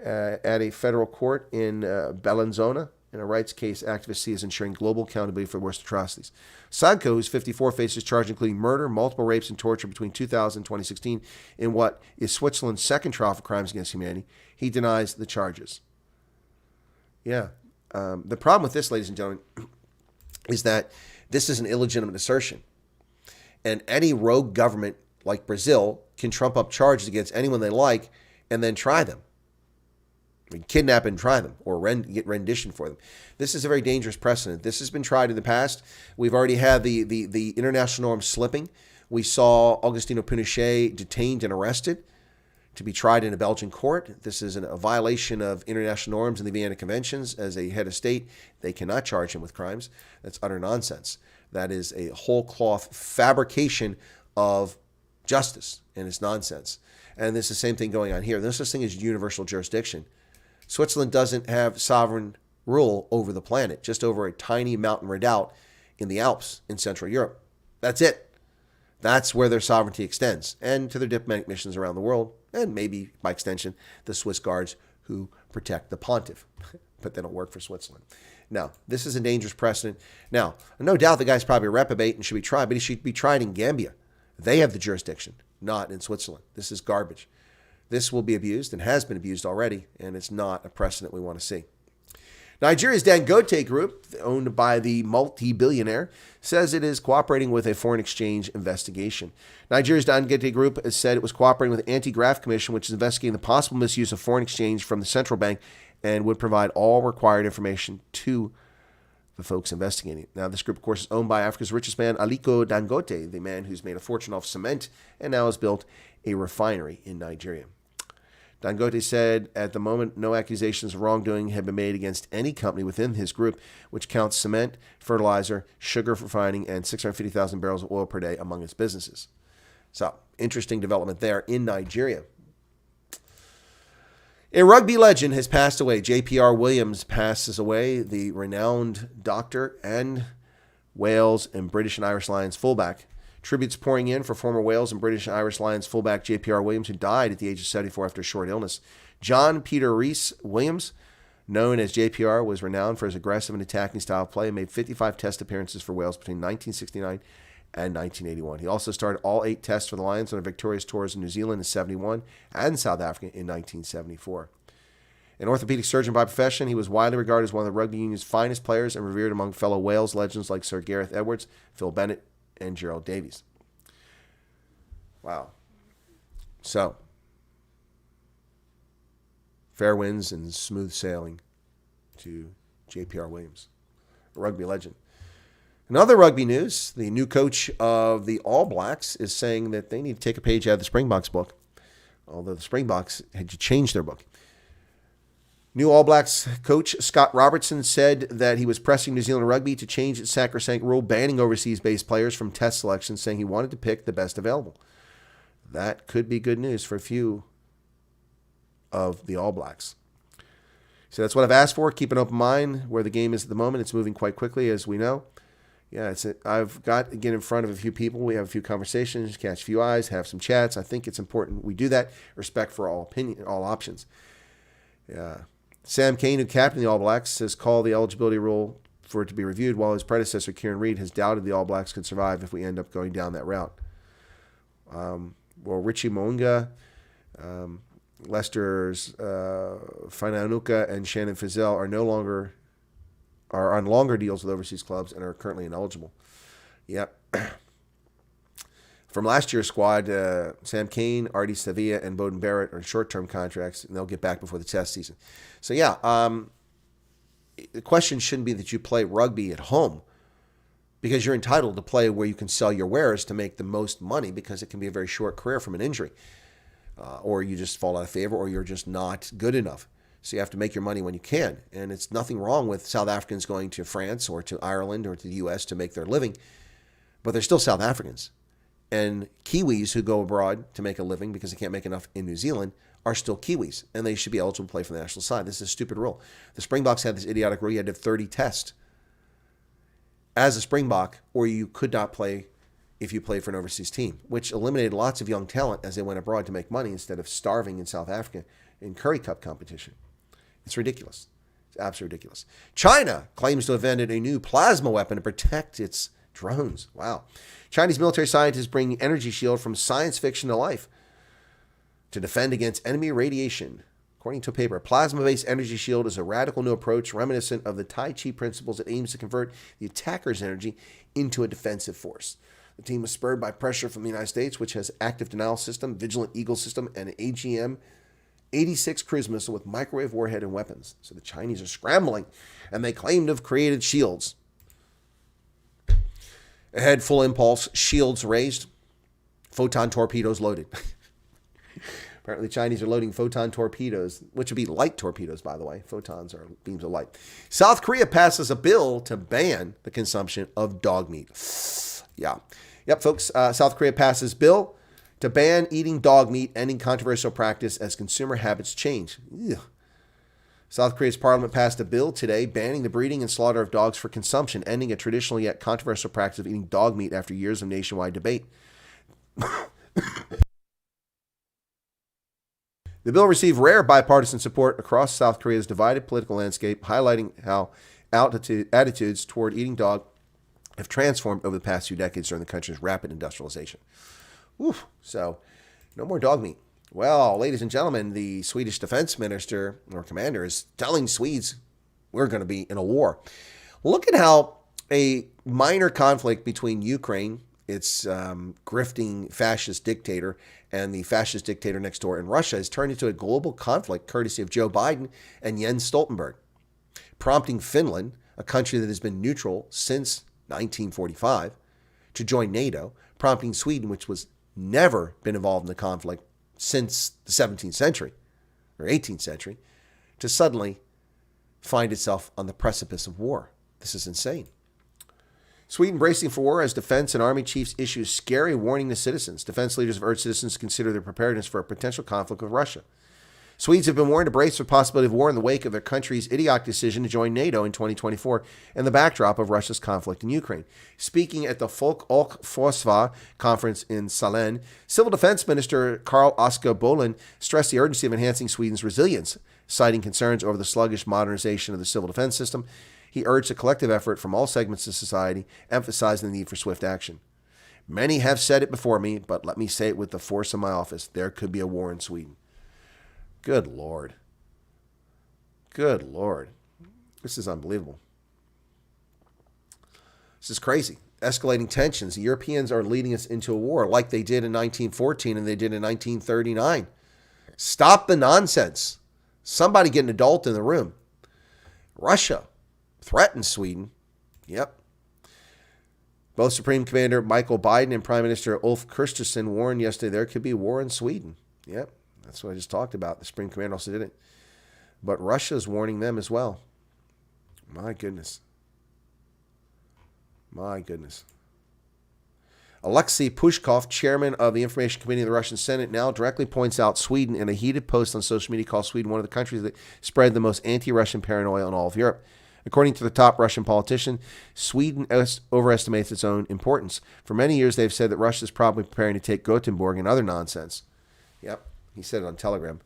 B: at a federal court in Bellinzona. In a rights case, activists see as ensuring global accountability for the worst atrocities. Sonko, who's 54, faces charges including murder, multiple rapes, and torture between 2000 and 2016 in what is Switzerland's second trial for crimes against humanity. He denies the charges. Yeah. The problem with this, ladies and gentlemen, is that this is an illegitimate assertion. And any rogue government like Brazil can trump up charges against anyone they like and then try them. I mean, kidnap and try them or get rendition for them. This is a very dangerous precedent. This has been tried in the past. We've already had the international norm slipping. We saw Augustino Pinochet detained and arrested to be tried in a Belgian court. This is a violation of international norms and the Vienna Conventions. As a head of state, they cannot charge him with crimes. That's utter nonsense. That is a whole cloth fabrication of justice, and it's nonsense. And this is the same thing going on here. There's such thing as universal jurisdiction. Switzerland doesn't have sovereign rule over the planet, just over a tiny mountain redoubt in the Alps in Central Europe. That's it. That's where their sovereignty extends, and to their diplomatic missions around the world, and maybe, by extension, the Swiss guards who protect the pontiff, but they don't work for Switzerland. Now, this is a dangerous precedent. Now, no doubt the guy's probably a reprobate and should be tried, but he should be tried in Gambia. They have the jurisdiction, not in Switzerland. This is garbage. This will be abused and has been abused already, and it's not a precedent we want to see. Nigeria's Dangote Group, owned by the multi-billionaire, says it is cooperating with a foreign exchange investigation. Nigeria's Dangote Group has said it was cooperating with the Anti-Graft Commission, which is investigating the possible misuse of foreign exchange from the central bank and would provide all required information to the folks investigating. Now, this group, of course, is owned by Africa's richest man, Aliko Dangote, the man who's made a fortune off cement and now has built a refinery in Nigeria. Dangote said at the moment no accusations of wrongdoing have been made against any company within his group, which counts cement, fertilizer, sugar refining, and 650,000 barrels of oil per day among its businesses. So, interesting development there in Nigeria. A rugby legend has passed away. J.P.R. Williams passes away, the renowned doctor and Wales and British and Irish Lions fullback. Tributes pouring in for former Wales and British and Irish Lions fullback J.P.R. Williams, who died at the age of 74 after a short illness. John Peter Rhys Williams, known as J.P.R., was renowned for his aggressive and attacking style of play and made 55 test appearances for Wales between 1969 and 1981. He also started all 8 tests for the Lions on their victorious tours in New Zealand in 71 and South Africa in 1974. An orthopedic surgeon by profession, he was widely regarded as one of the rugby union's finest players and revered among fellow Wales legends like Sir Gareth Edwards, Phil Bennett, and Gerald Davies. Wow. So, fair winds and smooth sailing to J.P.R. Williams, a rugby legend. In other rugby news, the new coach of the All Blacks is saying that they need to take a page out of the Springboks book, although the Springboks had to change their book. New All Blacks coach Scott Robertson said that he was pressing New Zealand Rugby to change its sacrosanct rule banning overseas-based players from test selection, saying he wanted to pick the best available. That could be good news for a few of the All Blacks. So that's what I've asked for. Keep an open mind where the game is at the moment. It's moving quite quickly, as we know. Yeah, I've got to get in front of a few people. We have a few conversations, catch a few eyes, have some chats. I think it's important we do that. Respect for all options. Yeah. Sam Cane, who captained the All Blacks, has called the eligibility rule for it to be reviewed, while his predecessor, Kieran Reid, has doubted the All Blacks could survive if we end up going down that route. Richie Mo'unga, Leicester's Fainanuka, and Shannon Fizell are on longer deals with overseas clubs and are currently ineligible. Yep. From last year's squad, Sam Cane, Artie Sevilla, and Bowden Barrett are short-term contracts, and they'll get back before the test season. So, yeah, the question shouldn't be that you play rugby at home, because you're entitled to play where you can sell your wares to make the most money, because it can be a very short career from an injury. Or you just fall out of favor, or you're just not good enough. So you have to make your money when you can. And it's nothing wrong with South Africans going to France or to Ireland or to the U.S. to make their living, but they're still South Africans. And Kiwis who go abroad to make a living because they can't make enough in New Zealand are still Kiwis, and they should be eligible to play for the national side. This is a stupid rule. The Springboks had this idiotic rule. You had to have 30 tests as a Springbok, or you could not play if you played for an overseas team, which eliminated lots of young talent as they went abroad to make money instead of starving in South Africa in Curry Cup competition. It's ridiculous. It's absolutely ridiculous. China claims to have invented a new plasma weapon to protect its drones. Wow. Chinese military scientists bring energy shield from science fiction to life to defend against enemy radiation. According to a paper, a plasma-based energy shield is a radical new approach reminiscent of the Tai Chi principles that aims to convert the attacker's energy into a defensive force. The team was spurred by pressure from the United States, which has active denial system, Vigilant Eagle system, and an AGM-86 cruise missile with microwave warhead and weapons. So the Chinese are scrambling, and they claim to have created shields. Ahead, full impulse, shields raised, photon torpedoes loaded. Apparently, the Chinese are loading photon torpedoes, which would be light torpedoes, by the way. Photons are beams of light. South Korea passes a bill to ban the consumption of dog meat. Yeah. Yep, folks. South Korea passes bill to ban eating dog meat, ending controversial practice as consumer habits change. Ugh. South Korea's parliament passed a bill today banning the breeding and slaughter of dogs for consumption, ending a traditional yet controversial practice of eating dog meat after years of nationwide debate. The bill received rare bipartisan support across South Korea's divided political landscape, highlighting how attitudes toward eating dog have transformed over the past few decades during the country's rapid industrialization. Oof. So, no more dog meat. Well, ladies and gentlemen, the Swedish defense minister or commander is telling Swedes, we're going to be in a war. Look at how a minor conflict between Ukraine, its grifting fascist dictator, and the fascist dictator next door in Russia has turned into a global conflict courtesy of Joe Biden and Jens Stoltenberg, prompting Finland, a country that has been neutral since 1945, to join NATO, prompting Sweden, which was never been involved in the conflict since the 17th century or 18th century, to suddenly find itself on the precipice of war. This is insane. Sweden bracing for war as defense and army chiefs issue scary warning to citizens. Defense leaders have urged citizens to consider their preparedness for a potential conflict with Russia. Swedes have been warned to brace for the possibility of war in the wake of their country's idiotic decision to join NATO in 2024 and the backdrop of Russia's conflict in Ukraine. Speaking at the Folk och Försvar conference in Salén, Civil Defense Minister Carl Oskar Bolin stressed the urgency of enhancing Sweden's resilience, citing concerns over the sluggish modernization of the civil defense system. He urged a collective effort from all segments of society, emphasizing the need for swift action. Many have said it before me, but let me say it with the force of my office. There could be a war in Sweden. Good Lord. Good Lord. This is unbelievable. This is crazy. Escalating tensions. The Europeans are leading us into a war like they did in 1914 and they did in 1939. Stop the nonsense. Somebody get an adult in the room. Russia threatens Sweden. Yep. Both Supreme Commander Michael Biden and Prime Minister Ulf Kristersson warned yesterday there could be war in Sweden. Yep. That's what I just talked about. The Supreme Commander also did it. But Russia is warning them as well. My goodness. My goodness. Alexei Pushkov, chairman of the Information Committee of the Russian Senate, now directly points out Sweden in a heated post on social media, calls Sweden one of the countries that spread the most anti-Russian paranoia in all of Europe. According to the top Russian politician, Sweden overestimates its own importance. For many years, they've said that Russia is probably preparing to take Gothenburg and other nonsense. Yep, he said it on Telegram.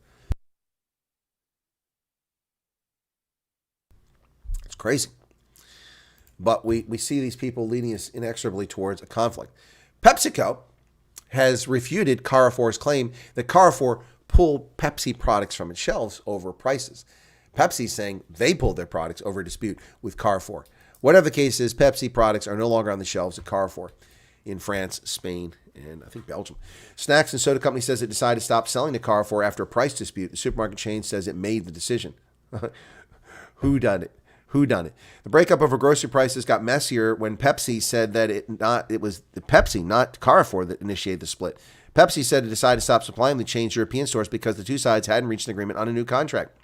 B: It's crazy. But we see these people leading us inexorably towards a conflict. PepsiCo has refuted Carrefour's claim that Carrefour pulled Pepsi products from its shelves over prices. Pepsi's saying they pulled their products over a dispute with Carrefour. Whatever the case is, Pepsi products are no longer on the shelves at Carrefour in France, Spain, and I think Belgium. Snacks and Soda Company says it decided to stop selling to Carrefour after a price dispute. The supermarket chain says it made the decision. Who done it? Who done it? The breakup over grocery prices got messier when Pepsi said that it was the Pepsi, not Carrefour, that initiated the split. Pepsi said it decided to stop supplying the chain's European stores because the two sides hadn't reached an agreement on a new contract.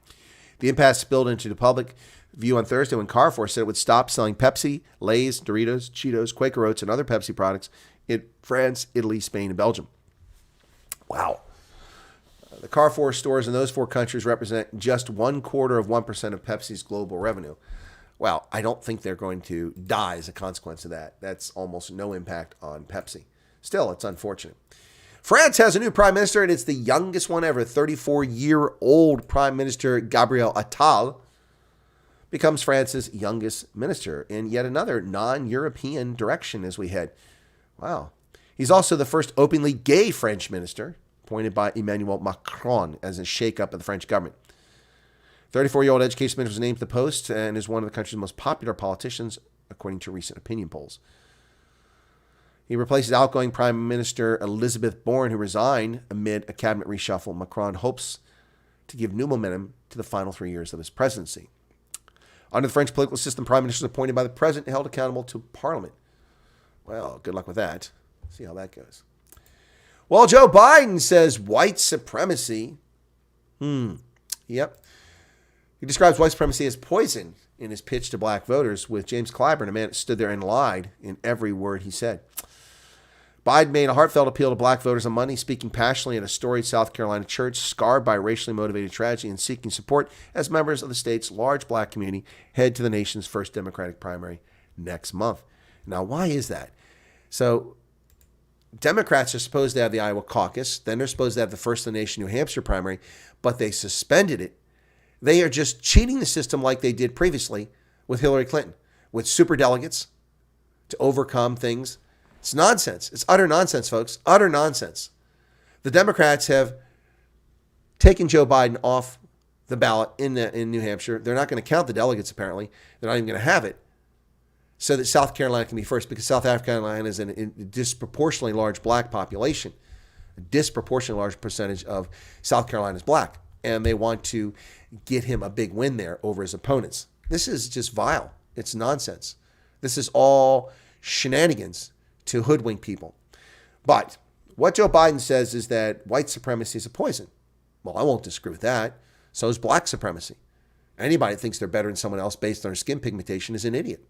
B: The impasse spilled into the public view on Thursday when Carrefour said it would stop selling Pepsi, Lay's, Doritos, Cheetos, Quaker Oats, and other Pepsi products in France, Italy, Spain, and Belgium. Wow. The Carrefour stores in those four countries represent just 1/4% of Pepsi's global revenue. Well, I don't think they're going to die as a consequence of that. That's almost no impact on Pepsi. Still, it's unfortunate. France has a new prime minister, and it's the youngest one ever. 34-year-old Prime Minister Gabriel Attal becomes France's youngest minister in yet another non-European direction as we head. Wow. He's also the first openly gay French minister, appointed by Emmanuel Macron as a shake-up of the French government. 34-year-old education minister was named to the post and is one of the country's most popular politicians, according to recent opinion polls. He replaces outgoing Prime Minister Elizabeth Borne, who resigned amid a cabinet reshuffle. Macron hopes to give new momentum to the final 3 years of his presidency. Under the French political system, prime ministers appointed by the president and held accountable to Parliament. Well, good luck with that. See how that goes. Well, Joe Biden says white supremacy. Yep. He describes white supremacy as poison in his pitch to black voters with James Clyburn, a man that stood there and lied in every word he said. Biden made a heartfelt appeal to black voters on Monday, speaking passionately at a storied South Carolina church scarred by racially motivated tragedy and seeking support as members of the state's large black community head to the nation's first Democratic primary next month. Now, why is that? So, Democrats are supposed to have the Iowa caucus, then they're supposed to have the first in the nation New Hampshire primary, but they suspended it. They are just cheating the system like they did previously with Hillary Clinton, with superdelegates to overcome things. It's nonsense. It's utter nonsense, folks. Utter nonsense. The Democrats have taken Joe Biden off the ballot in New Hampshire. They're not going to count the delegates, apparently. They're not even going to have it. So that South Carolina can be first, because South Carolina is a disproportionately large black population. A disproportionately large percentage of South Carolina is black. And they want to get him a big win there over his opponents. This is just vile. It's nonsense. This is all shenanigans to hoodwink people. But what Joe Biden says is that white supremacy is a poison. Well, I won't disagree with that. So is black supremacy. Anybody that thinks they're better than someone else based on their skin pigmentation is an idiot.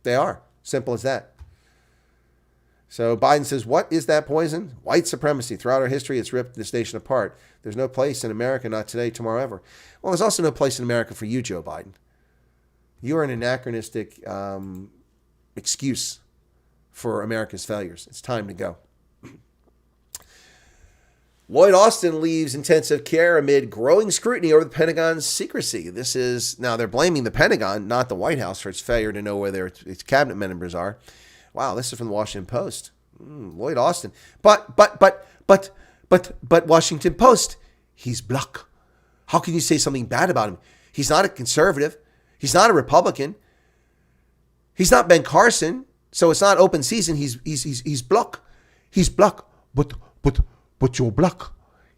B: They are. Simple as that. So Biden says, what is that poison? White supremacy. Throughout our history, it's ripped this nation apart. There's no place in America, not today, tomorrow, ever. Well, there's also no place in America for you, Joe Biden. You are an anachronistic excuse for America's failures. It's time to go. Lloyd Austin leaves intensive care amid growing scrutiny over the Pentagon's secrecy. Now they're blaming the Pentagon, not the White House, for its failure to know where its cabinet members are. Wow, this is from the Washington Post. Lloyd Austin. But Washington Post, he's black. How can you say something bad about him? He's not a conservative. He's not a Republican. He's not Ben Carson. So it's not open season. He's black. He's black. But you're black.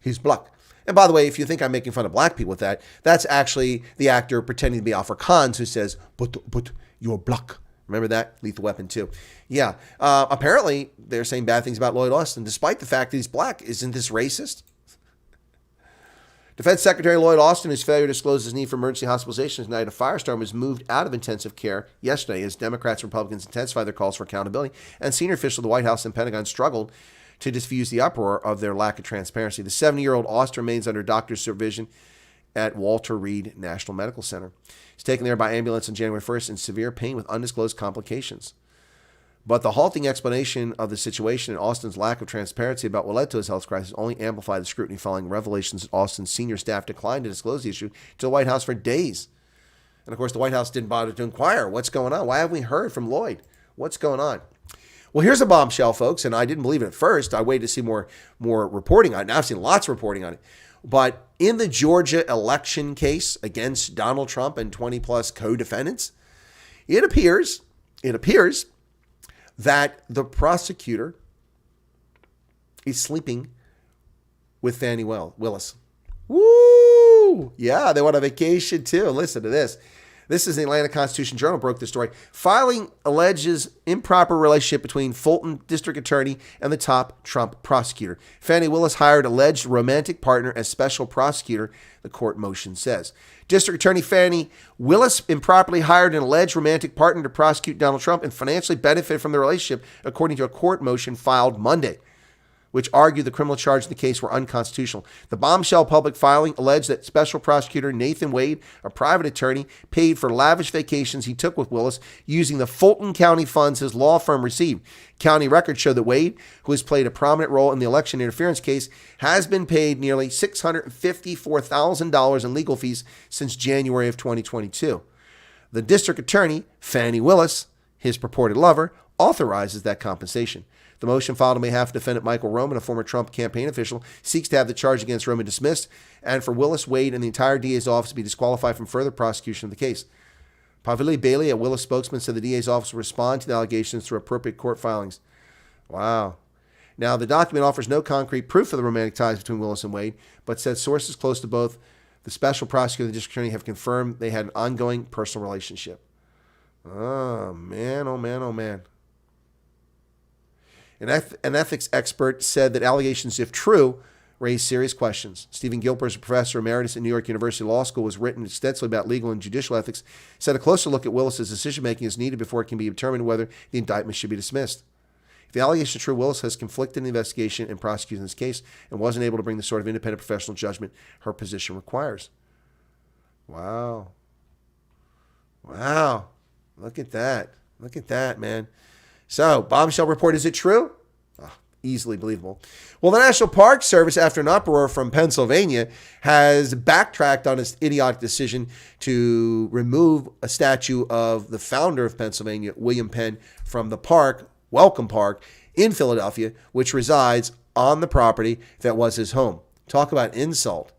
B: He's black. And by the way, if you think I'm making fun of black people with that, that's actually the actor pretending to be Afrikaans who says, but you're black. Remember that? Lethal Weapon 2. Yeah. Apparently, they're saying bad things about Lloyd Austin, despite the fact that he's black. Isn't this racist? Defense Secretary Lloyd Austin, whose failure to disclose his need for emergency hospitalization tonight, a firestorm, was moved out of intensive care yesterday as Democrats and Republicans intensified their calls for accountability, and senior officials of the White House and Pentagon struggled to diffuse the uproar of their lack of transparency. The 70-year-old Austin remains under doctor's supervision at Walter Reed National Medical Center. He's taken there by ambulance on January 1st in severe pain with undisclosed complications. But the halting explanation of the situation and Austin's lack of transparency about what led to his health crisis only amplified the scrutiny following revelations that Austin's senior staff declined to disclose the issue to the White House for days. And of course, the White House didn't bother to inquire. What's going on? Why haven't we heard from Lloyd? What's going on? Well, here's a bombshell, folks, and I didn't believe it at first. I waited to see more reporting on it. Now I've seen lots of reporting on it. But in the Georgia election case against Donald Trump and 20-plus co-defendants, it appears that the prosecutor is sleeping with Fani Willis. Woo! Yeah, they went on vacation too. Listen to this. This is the Atlanta Constitution-Journal broke the story. Filing alleges improper relationship between Fulton District Attorney and the top Trump prosecutor. Fani Willis hired alleged romantic partner as special prosecutor, the court motion says. District Attorney Fani Willis improperly hired an alleged romantic partner to prosecute Donald Trump and financially benefited from the relationship, according to a court motion filed Monday, which argued the criminal charges in the case were unconstitutional. The bombshell public filing alleged that Special Prosecutor Nathan Wade, a private attorney, paid for lavish vacations he took with Willis using the Fulton County funds his law firm received. County records show that Wade, who has played a prominent role in the election interference case, has been paid nearly $654,000 in legal fees since January of 2022. The district attorney, Fani Willis, his purported lover, authorizes that compensation. The motion filed on behalf of defendant Michael Roman, a former Trump campaign official, seeks to have the charge against Roman dismissed and for Willis, Wade, and the entire DA's office to be disqualified from further prosecution of the case. Pavili Bailey, a Willis spokesman, said the DA's office will respond to the allegations through appropriate court filings. Wow. Now, the document offers no concrete proof of the romantic ties between Willis and Wade, but says sources close to both the special prosecutor and the district attorney have confirmed they had an ongoing personal relationship. Oh, man, oh, man, oh, man. An ethics expert said that allegations, if true, raise serious questions. Stephen Gilbert, a professor emeritus at New York University Law School, has written extensively about legal and judicial ethics, said a closer look at Willis's decision-making is needed before it can be determined whether the indictment should be dismissed. If the allegation is true, Willis has conflicted in the investigation and prosecution this case and wasn't able to bring the sort of independent professional judgment her position requires. Wow. Wow. Look at that. Look at that, man. So, bombshell report, is it true? Oh, easily believable. Well, the National Park Service, after an uproar from Pennsylvania, has backtracked on its idiotic decision to remove a statue of the founder of Pennsylvania, William Penn, from the park, Welcome Park, in Philadelphia, which resides on the property that was his home. Talk about insult.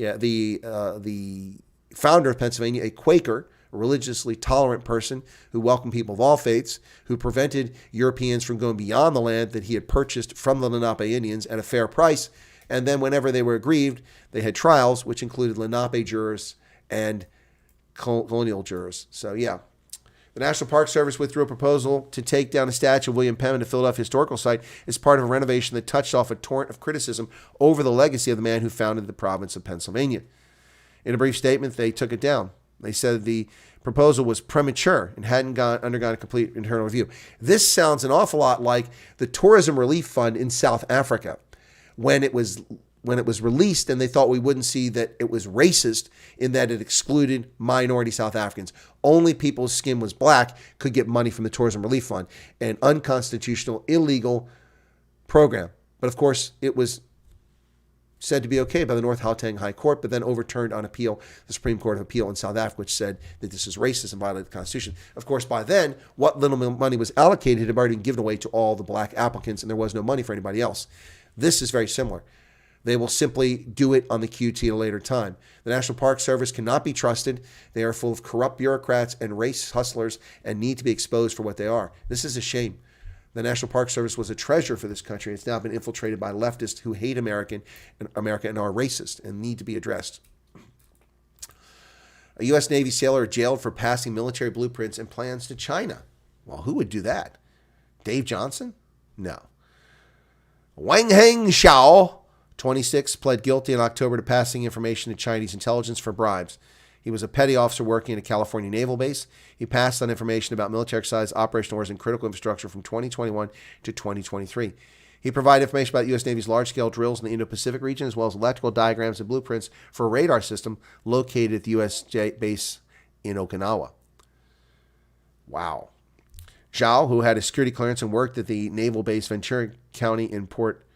B: Yeah, the founder of Pennsylvania, a Quaker, a religiously tolerant person who welcomed people of all faiths, who prevented Europeans from going beyond the land that he had purchased from the Lenape Indians at a fair price. And then whenever they were aggrieved, they had trials, which included Lenape jurors and colonial jurors. So, yeah. The National Park Service withdrew a proposal to take down a statue of William Penn at a Philadelphia historical site as part of a renovation that touched off a torrent of criticism over the legacy of the man who founded the province of Pennsylvania. In a brief statement, they took it down. They said the proposal was premature and hadn't undergone a complete internal review. This sounds an awful lot like the Tourism Relief Fund in South Africa. When it was released, and they thought we wouldn't see that it was racist in that it excluded minority South Africans. Only people whose skin was black could get money from the Tourism Relief Fund, an unconstitutional, illegal program. But of course, it was said to be okay by the North Gauteng High Court, but then overturned on appeal, the Supreme Court of Appeal in South Africa, which said that this is racist and violated the Constitution. Of course, by then, what little money was allocated had already been given away to all the black applicants, and there was no money for anybody else. This is very similar. They will simply do it on the QT at a later time. The National Park Service cannot be trusted. They are full of corrupt bureaucrats and race hustlers and need to be exposed for what they are. This is a shame. The National Park Service was a treasure for this country. It's now been infiltrated by leftists who hate America and are racist and need to be addressed. A U.S. Navy sailor jailed for passing military blueprints and plans to China. Well, who would do that? Dave Johnson? No. Wang Heng Xiao, 26, pled guilty in October to passing information to Chinese intelligence for bribes. He was a petty officer working at a California naval base. He passed on information about military exercise, operational orders, and critical infrastructure from 2021 to 2023. He provided information about the U.S. Navy's large-scale drills in the Indo-Pacific region, as well as electrical diagrams and blueprints for a radar system located at the U.S. base in Okinawa. Wow. Zhao, who had a security clearance and worked at the naval base Ventura County in Port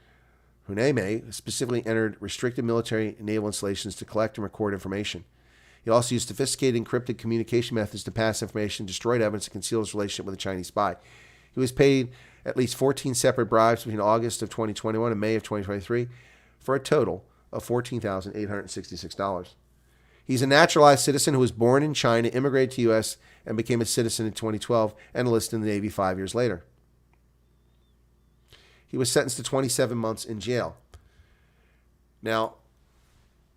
B: Hueneme, specifically entered restricted military and naval installations to collect and record information. He also used sophisticated encrypted communication methods to pass information, destroyed evidence, and conceal his relationship with a Chinese spy. He was paid at least 14 separate bribes between August of 2021 and May of 2023 for a total of $14,866. He's a naturalized citizen who was born in China, immigrated to the U.S., and became a citizen in 2012 and enlisted in the Navy 5 years later. He was sentenced to 27 months in jail. Now,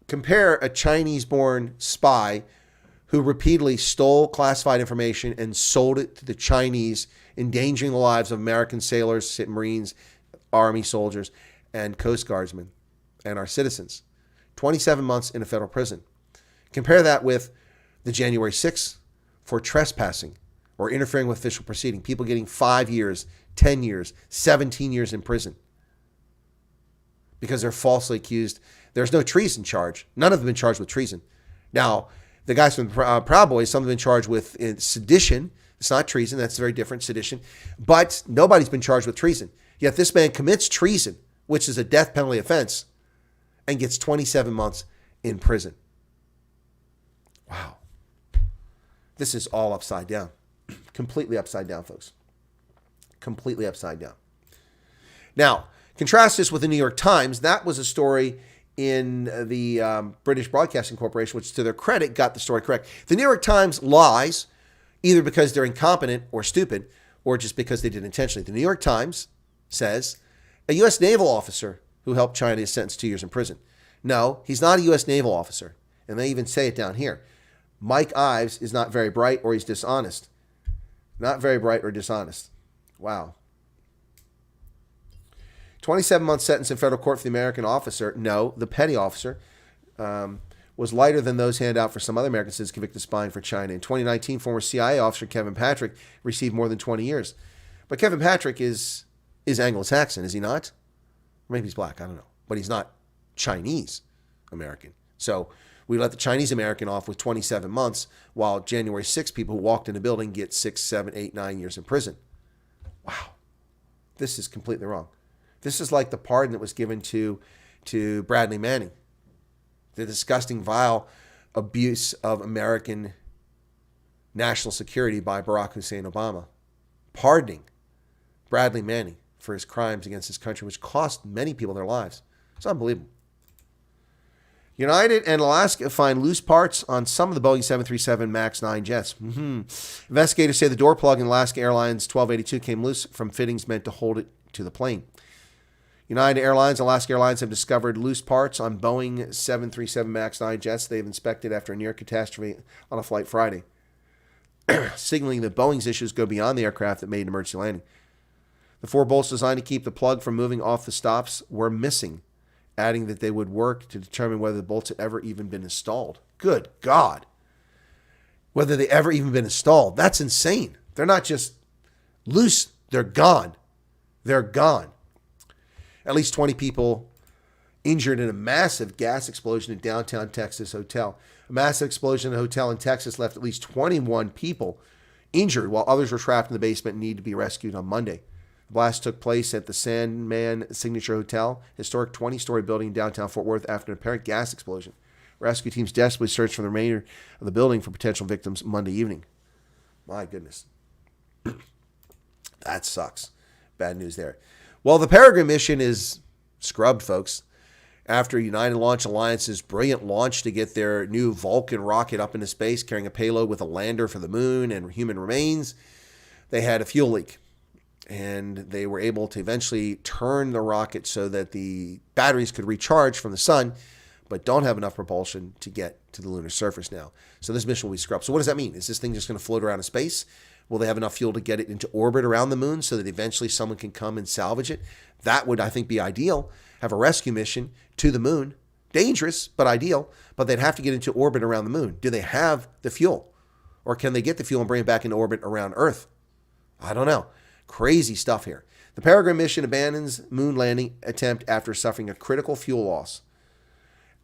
B: compare a Chinese-born spy who repeatedly stole classified information and sold it to the Chinese, endangering the lives of American sailors, Marines, Army soldiers, and Coast Guardsmen, and our citizens. 27 months in a federal prison. Compare that with the January 6th for trespassing or interfering with official proceeding. People getting 5 years, 10 years, 17 years in prison because they're falsely accused. There's no treason charge. None of them have been charged with treason. Now, the guys from the Proud Boys, some have been charged with sedition. It's not treason. That's very different, sedition. But nobody's been charged with treason. Yet this man commits treason, which is a death penalty offense, and gets 27 months in prison. Wow. This is all upside down. Completely upside down, folks. Completely upside down. Now, contrast this with the New York Times. That was a story in the British Broadcasting Corporation, which to their credit got the story correct. The New York Times lies either because they're incompetent or stupid or just because they did it intentionally. The New York Times says a U.S. naval officer who helped China is sentenced to 2 years in prison. No, he's not a U.S. naval officer. And they even say it down here. Mike Ives is not very bright or he's dishonest. Not very bright or dishonest. Wow. 27-month sentence in federal court for the American officer. No, the petty officer was lighter than those handed out for some other American citizens convicted of spying for China. In 2019, former CIA officer Kevin Patrick received more than 20 years. But Kevin Patrick is Anglo-Saxon, is he not? Or maybe he's black, I don't know. But he's not Chinese American. So we let the Chinese American off with 27 months, while January 6 people who walked in the building get 6, 7, 8, 9 years in prison. Wow. This is completely wrong. This is like the pardon that was given to Bradley Manning. The disgusting, vile abuse of American national security by Barack Hussein Obama. Pardoning Bradley Manning for his crimes against his country, which cost many people their lives. It's unbelievable. United and Alaska find loose parts on some of the Boeing 737 MAX 9 jets. Investigators say the door plug in Alaska Airlines 1282 came loose from fittings meant to hold it to the plane. United Airlines and Alaska Airlines have discovered loose parts on Boeing 737 MAX 9 jets they've inspected after a near catastrophe on a flight Friday, signaling that Boeing's issues go beyond the aircraft that made an emergency landing. The 4 bolts designed to keep the plug from moving off the stops were missing, adding that they would work to determine whether the bolts had ever even been installed. Good God. Whether they ever even been installed. That's insane. They're not just loose. They're gone. They're gone. At least 20 people injured in a massive gas explosion in downtown Texas hotel. A massive explosion in a hotel in Texas left at least 21 people injured, while others were trapped in the basement and needed to be rescued on Monday. The blast took place at the Sandman Signature Hotel, historic 20-story building in downtown Fort Worth, after an apparent gas explosion. Rescue teams desperately searched for the remainder of the building for potential victims Monday evening. My goodness. That sucks. Bad news there. Well, the Peregrine mission is scrubbed, folks. After United Launch Alliance's brilliant launch to get their new Vulcan rocket up into space, carrying a payload with a lander for the moon and human remains, they had a fuel leak. And they were able to eventually turn the rocket so that the batteries could recharge from the sun, but don't have enough propulsion to get to the lunar surface now. So this mission will be scrubbed. So what does that mean? Is this thing just going to float around in space? Will they have enough fuel to get it into orbit around the moon so that eventually someone can come and salvage it? That would, I think, be ideal. Have a rescue mission to the moon. Dangerous, but ideal. But they'd have to get into orbit around the moon. Do they have the fuel? Or can they get the fuel and bring it back into orbit around Earth? I don't know. Crazy stuff here. The Peregrine mission abandons moon landing attempt after suffering a critical fuel loss.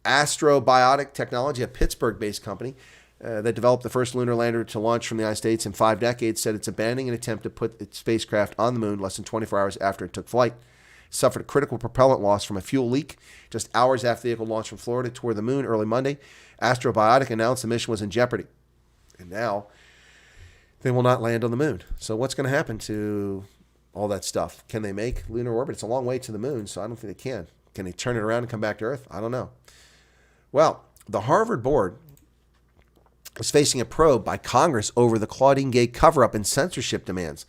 B: Astrobiotic Technology, a Pittsburgh-based company that developed the first lunar lander to launch from the United States in 5 decades, said it's abandoning an attempt to put its spacecraft on the moon less than 24 hours after it took flight. It suffered a critical propellant loss from a fuel leak just hours after the vehicle launched from Florida toward the moon early Monday. Astrobiotic announced the mission was in jeopardy. And now they will not land on the moon. So what's going to happen to all that stuff? Can they make lunar orbit? It's a long way to the moon, so I don't think they can. Can they turn it around and come back to Earth? I don't know. Well, the Harvard board is facing a probe by Congress over the Claudine Gay cover-up and censorship demands.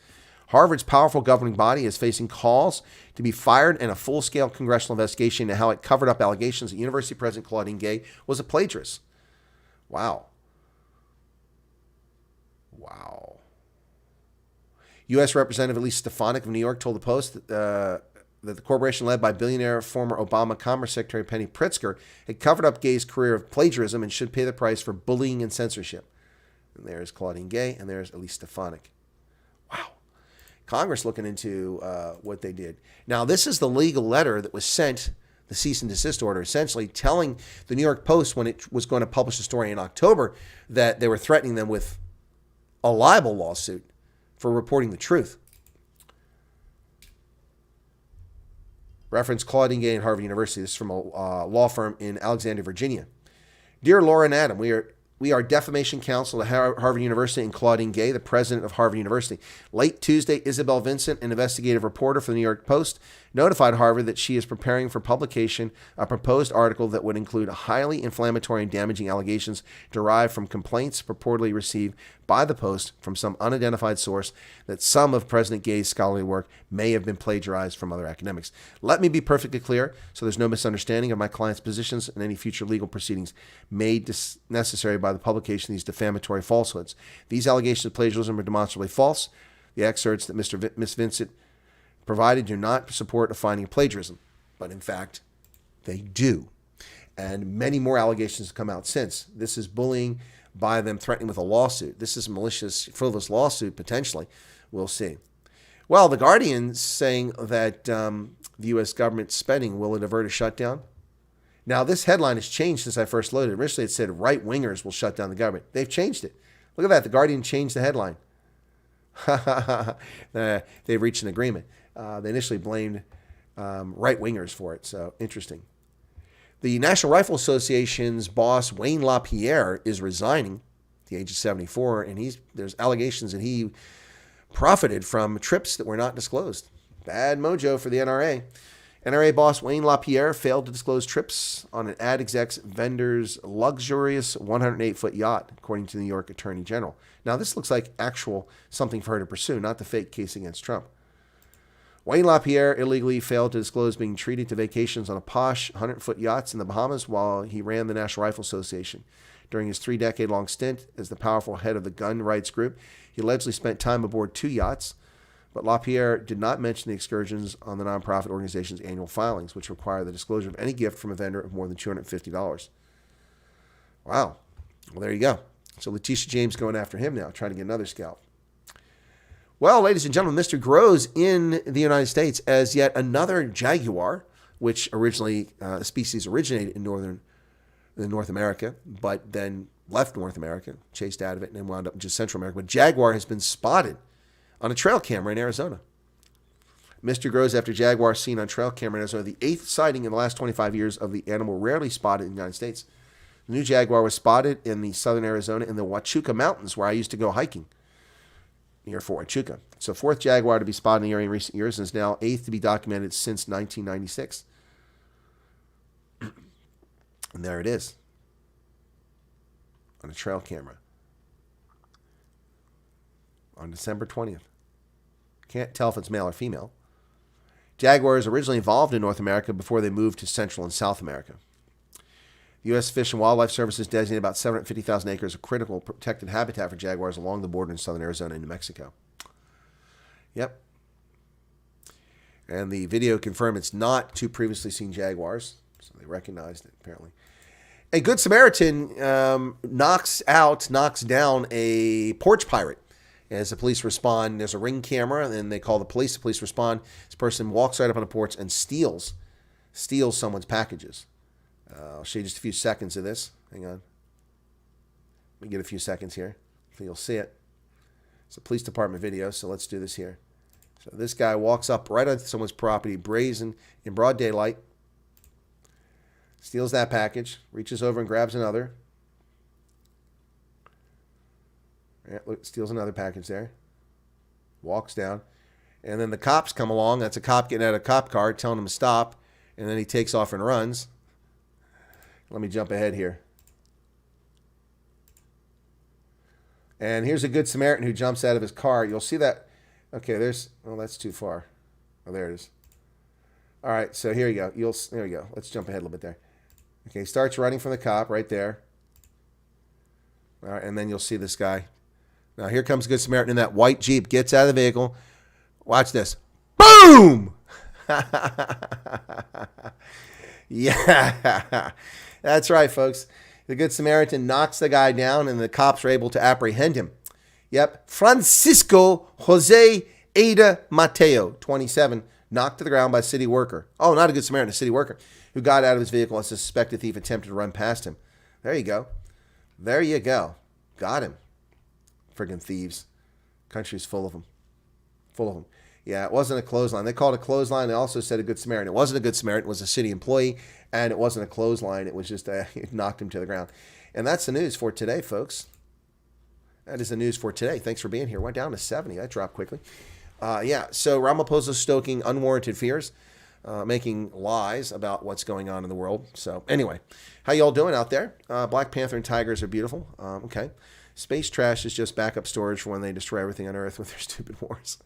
B: Harvard's powerful governing body is facing calls to be fired and a full-scale congressional investigation into how it covered up allegations that University President Claudine Gay was a plagiarist. Wow. U.S. Representative Elise Stefanik of New York told the Post that the corporation led by billionaire former Obama Commerce Secretary Penny Pritzker had covered up Gay's career of plagiarism and should pay the price for bullying and censorship. And there's Claudine Gay, and there's Elise Stefanik. Wow. Congress looking into what they did. Now, this is the legal letter that was sent, the cease and desist order, essentially telling the New York Post when it was going to publish the story in October that they were threatening them with a libel lawsuit for reporting the truth. Reference Claudine Gay and Harvard University. This is from a law firm in Alexandria, Virginia. Dear Laura and Adam, we are defamation counsel at Harvard University and Claudine Gay, the president of Harvard University. Late Tuesday, Isabel Vincent, an investigative reporter for the New York Post, notified Harvard that she is preparing for publication a proposed article that would include highly inflammatory and damaging allegations derived from complaints purportedly received by the Post from some unidentified source that some of President Gay's scholarly work may have been plagiarized from other academics. Let me be perfectly clear so there's no misunderstanding of my client's positions and any future legal proceedings made necessary by the publication of these defamatory falsehoods. These allegations of plagiarism are demonstrably false. The excerpts that Ms. Vincent provided do not support a finding of plagiarism, but in fact, they do. And many more allegations have come out since. This is bullying by them threatening with a lawsuit. This is a malicious, frivolous lawsuit, potentially. We'll see. Well, The Guardian's saying that the U.S. government spending will avert a shutdown. Now, this headline has changed since I first loaded it. Originally, it said right-wingers will shut down the government. They've changed it. Look at that. The Guardian changed the headline. They've reached an agreement. They initially blamed right-wingers for it, so interesting. The National Rifle Association's boss, Wayne LaPierre, is resigning at the age of 74, and there's allegations that he profited from trips that were not disclosed. Bad mojo for the NRA. NRA boss Wayne LaPierre failed to disclose trips on an ad exec's vendor's luxurious 108-foot yacht, according to the New York Attorney General. Now, this looks like actual something for her to pursue, not the fake case against Trump. Wayne LaPierre illegally failed to disclose being treated to vacations on a posh 100-foot yachts in the Bahamas while he ran the National Rifle Association. During his 3-decade-long stint as the powerful head of the gun rights group, he allegedly spent time aboard 2 yachts, but LaPierre did not mention the excursions on the nonprofit organization's annual filings, which require the disclosure of any gift from a vendor of more than $250. Wow. Well, there you go. So Letitia James going after him now, trying to get another scalp. Well, ladies and gentlemen, Mr. grows in the United States as yet another jaguar, which originally, the species originated in North America, but then left North America, chased out of it, and then wound up in just Central America. But jaguar has been spotted on a trail camera in Arizona. Mr. grows after jaguar seen on trail camera in Arizona, the 8th sighting in the last 25 years of the animal rarely spotted in the United States. The new jaguar was spotted in the southern Arizona in the Huachuca Mountains, where I used to go hiking near Fort Huachuca. So 4th jaguar to be spotted in the area in recent years, and is now 8th to be documented since 1996. And there it is on a trail camera on December 20th. Can't tell if it's male or female. Jaguars originally evolved in North America before they moved to Central and South America. The U.S. Fish and Wildlife Services designated about 750,000 acres of critical protected habitat for jaguars along the border in southern Arizona and New Mexico. Yep. And the video confirmed it's not 2 previously seen jaguars, so they recognized it, apparently. A Good Samaritan knocks down a porch pirate. As the police respond, there's a Ring camera, and then they call the police. The police respond. This person walks right up on the porch and steals someone's packages. I'll show you just a few seconds of this. Hang on. Let me get a few seconds here so you'll see it. It's a police department video, so let's do this here. So this guy walks up right onto someone's property, brazen, in broad daylight, steals that package, reaches over and grabs another. Yeah, look, steals another package there. Walks down. And then the cops come along. That's a cop getting out of a cop car, telling him to stop. And then he takes off and runs. Let me jump ahead here. And here's a Good Samaritan who jumps out of his car. You'll see that. Okay, that's too far. Oh, there it is. All right, so here you go. There we go. Let's jump ahead a little bit there. Okay, he starts running from the cop right there. All right, and then you'll see this guy. Now, here comes Good Samaritan in that white Jeep, gets out of the vehicle. Watch this. Boom! Yeah. That's right, folks. The Good Samaritan knocks the guy down, and the cops are able to apprehend him. Yep. Francisco Jose Ada Mateo, 27, knocked to the ground by a city worker. Oh, not a Good Samaritan, a city worker, who got out of his vehicle as a suspected thief attempted to run past him. There you go. There you go. Got him. Friggin' thieves. Country's full of them. Full of them. Yeah, it wasn't a clothesline. They called it a clothesline. They also said a Good Samaritan. It wasn't a Good Samaritan. It was a city employee, and it wasn't a clothesline. It was just it knocked him to the ground. And that's the news for today, folks. That is the news for today. Thanks for being here. Went down to 70. That dropped quickly. So Ramaphosa stoking unwarranted fears, making lies about what's going on in the world. So anyway, how y'all doing out there? Black Panther and tigers are beautiful. Okay. Space trash is just backup storage for when they destroy everything on Earth with their stupid wars.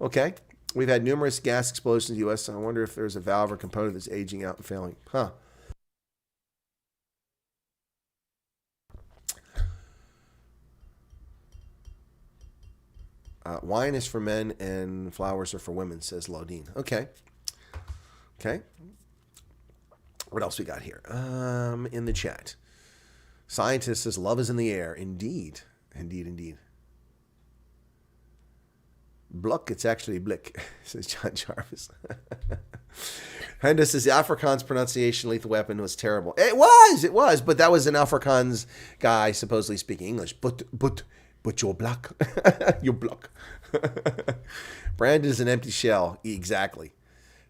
B: Okay. We've had numerous gas explosions in the U.S. So I wonder if there's a valve or component that's aging out and failing. Huh. Wine is for men and flowers are for women, says Laudine. Okay. Okay. What else we got here? In the chat. Scientist says love is in the air. Indeed. Indeed, indeed. Bluck, it's actually Blick, says John Jarvis. Henda says the Afrikaans pronunciation lethal weapon was terrible. It was, but that was an Afrikaans guy supposedly speaking English. But you're black. You're black. Brandon is an empty shell. Exactly.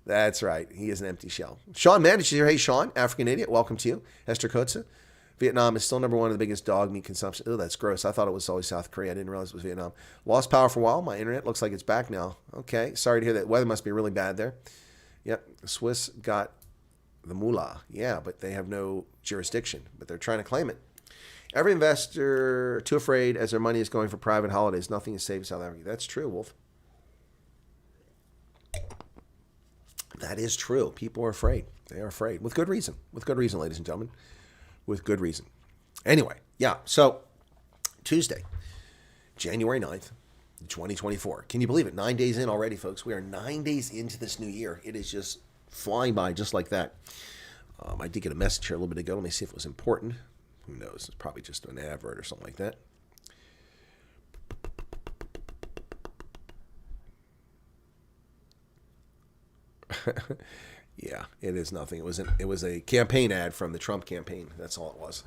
B: That's right. He is an empty shell. Sean Mandich here. Hey, Sean, African idiot. Welcome to you. Esther Kotze. Vietnam is still number one of the biggest dog meat consumption. Oh, that's gross. I thought it was always South Korea. I didn't realize it was Vietnam. Lost power for a while. My internet looks like it's back now. Okay. Sorry to hear that. Weather must be really bad there. Yep, the Swiss got the moolah. Yeah, but they have no jurisdiction, but they're trying to claim it. Every investor too afraid as their money is going for private holidays. Nothing is safe in South Africa. That's true, Wolf. That is true. People are afraid. They are afraid. With good reason. With good reason, ladies and gentlemen. With good reason. Anyway, yeah. So, Tuesday, January 9th, 2024. Can you believe it? 9 days in already, folks. We are 9 days into this new year. It is just flying by just like that. I did get a message here a little bit ago. Let me see if it was important. Who knows? It's probably just an advert or something like that. Yeah, it is nothing. It was a campaign ad from the Trump campaign. That's all it was.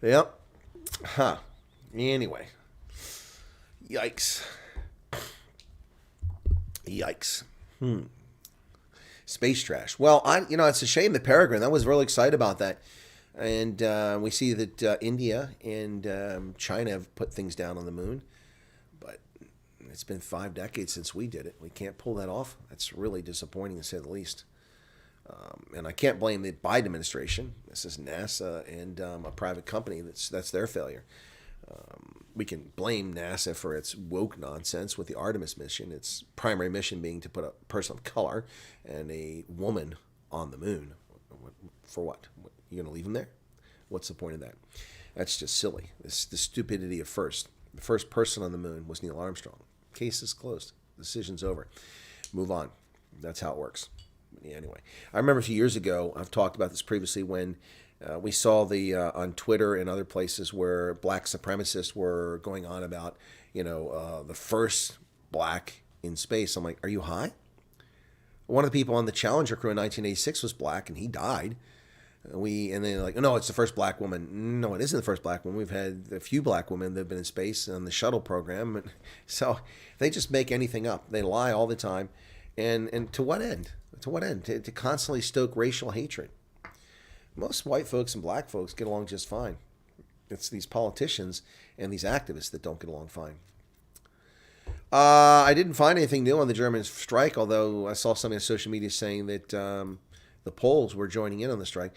B: Yep. Huh. Anyway. Yikes. Yikes. Space trash. Well, it's a shame that Peregrine. I was really excited about that. And we see that India and China have put things down on the moon. But it's been 5 decades since we did it. We can't pull that off. That's really disappointing, to say the least. And I can't blame the Biden administration. This is NASA and a private company. That's their failure. We can blame NASA for its woke nonsense with the Artemis mission. Its primary mission being to put a person of color and a woman on the moon. For what? You're going to leave them there? What's the point of that? That's just silly. The stupidity of first. The first person on the moon was Neil Armstrong. Case is closed. Decision's over. Move on. That's how it works. Yeah, anyway, I remember a few years ago, I've talked about this previously, when we saw on Twitter and other places where black supremacists were going on about, the first black in space. I'm like, are you high? One of the people on the Challenger crew in 1986 was black, and he died. And they're like, no, it's the first black woman. No, it isn't the first black woman. We've had a few black women that have been in space on the shuttle program. So they just make anything up. They lie all the time. And to what end? To what end? To constantly stoke racial hatred. Most white folks and black folks get along just fine. It's these politicians and these activists that don't get along fine. I didn't find anything new on the German strike, although I saw something on social media saying that the Poles were joining in on the strike.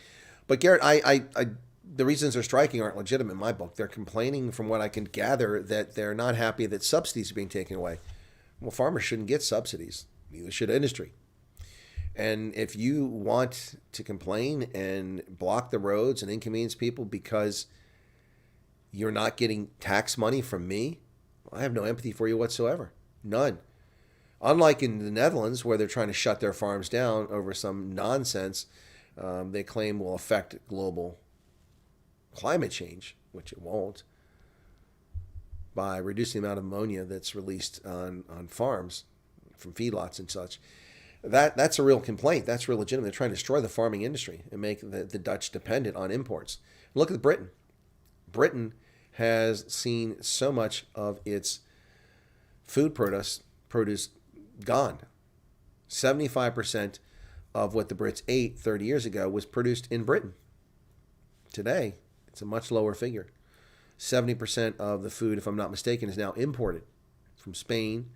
B: But Garrett, the reasons they're striking aren't legitimate in my book. They're complaining, from what I can gather, that they're not happy that subsidies are being taken away. Well, farmers shouldn't get subsidies. Neither should industry. And if you want to complain and block the roads and inconvenience people because you're not getting tax money from me, I have no empathy for you whatsoever. None. Unlike in the Netherlands, where they're trying to shut their farms down over some nonsense they claim will affect global climate change, which it won't, by reducing the amount of ammonia that's released on farms from feedlots and such. That's a real complaint. That's real legitimate. They're trying to destroy the farming industry and make the Dutch dependent on imports. Look at Britain. Britain has seen so much of its food produce gone. 75% of what the Brits ate 30 years ago was produced in Britain. Today, it's a much lower figure. 70% of the food, if I'm not mistaken, is now imported from Spain,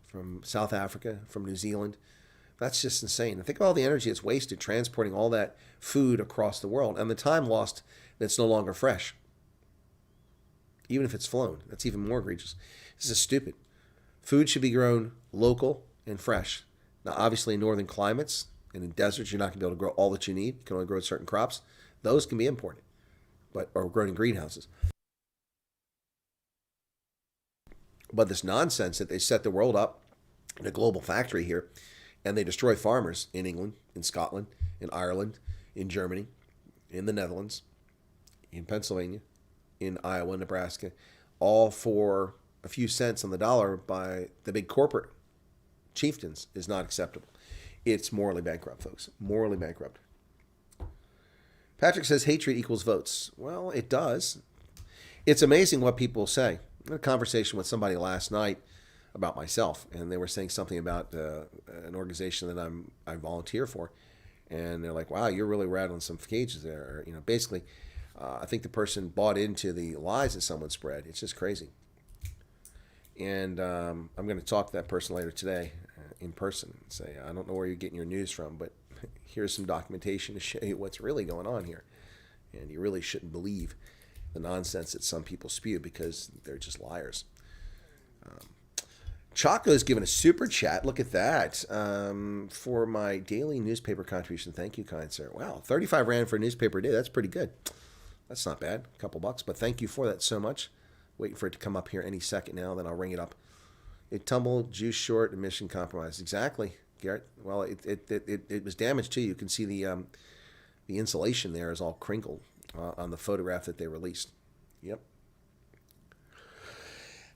B: from South Africa, from New Zealand. That's just insane. And think of all the energy that's wasted transporting all that food across the world, and the time lost that's no longer fresh. Even if it's flown, that's even more egregious. This is stupid. Food should be grown local and fresh. Now, obviously, in northern climates and in deserts, you're not going to be able to grow all that you need. You can only grow certain crops. Those can be imported, or grown in greenhouses. But this nonsense that they set the world up in a global factory here, and they destroy farmers in England, in Scotland, in Ireland, in Germany, in the Netherlands, in Pennsylvania, in Iowa, Nebraska, all for a few cents on the dollar by the big corporate chieftains, is not acceptable. It's morally bankrupt, folks. Morally bankrupt. Patrick says hatred equals votes. Well, it does. It's amazing what people say. I had a conversation with somebody last night about myself, and they were saying something about an organization that I volunteer for, and they're like, "Wow, you're really rattling some cages there." Basically, I think the person bought into the lies that someone spread. It's just crazy. And I'm going to talk to that person later today in person and say, I don't know where you're getting your news from, but here's some documentation to show you what's really going on here. And you really shouldn't believe the nonsense that some people spew because they're just liars. Chaco's given a super chat. Look at that. For my daily newspaper contribution. Thank you, kind sir. Wow, 35 Rand for a newspaper a day. That's pretty good. That's not bad. A couple bucks, but thank you for that so much. Waiting for it to come up here any second now, then I'll ring it up. It tumbled, juice short, emission compromised. Exactly, Garrett. Well, it was damaged too. You can see the insulation there is all crinkled on the photograph that they released. Yep.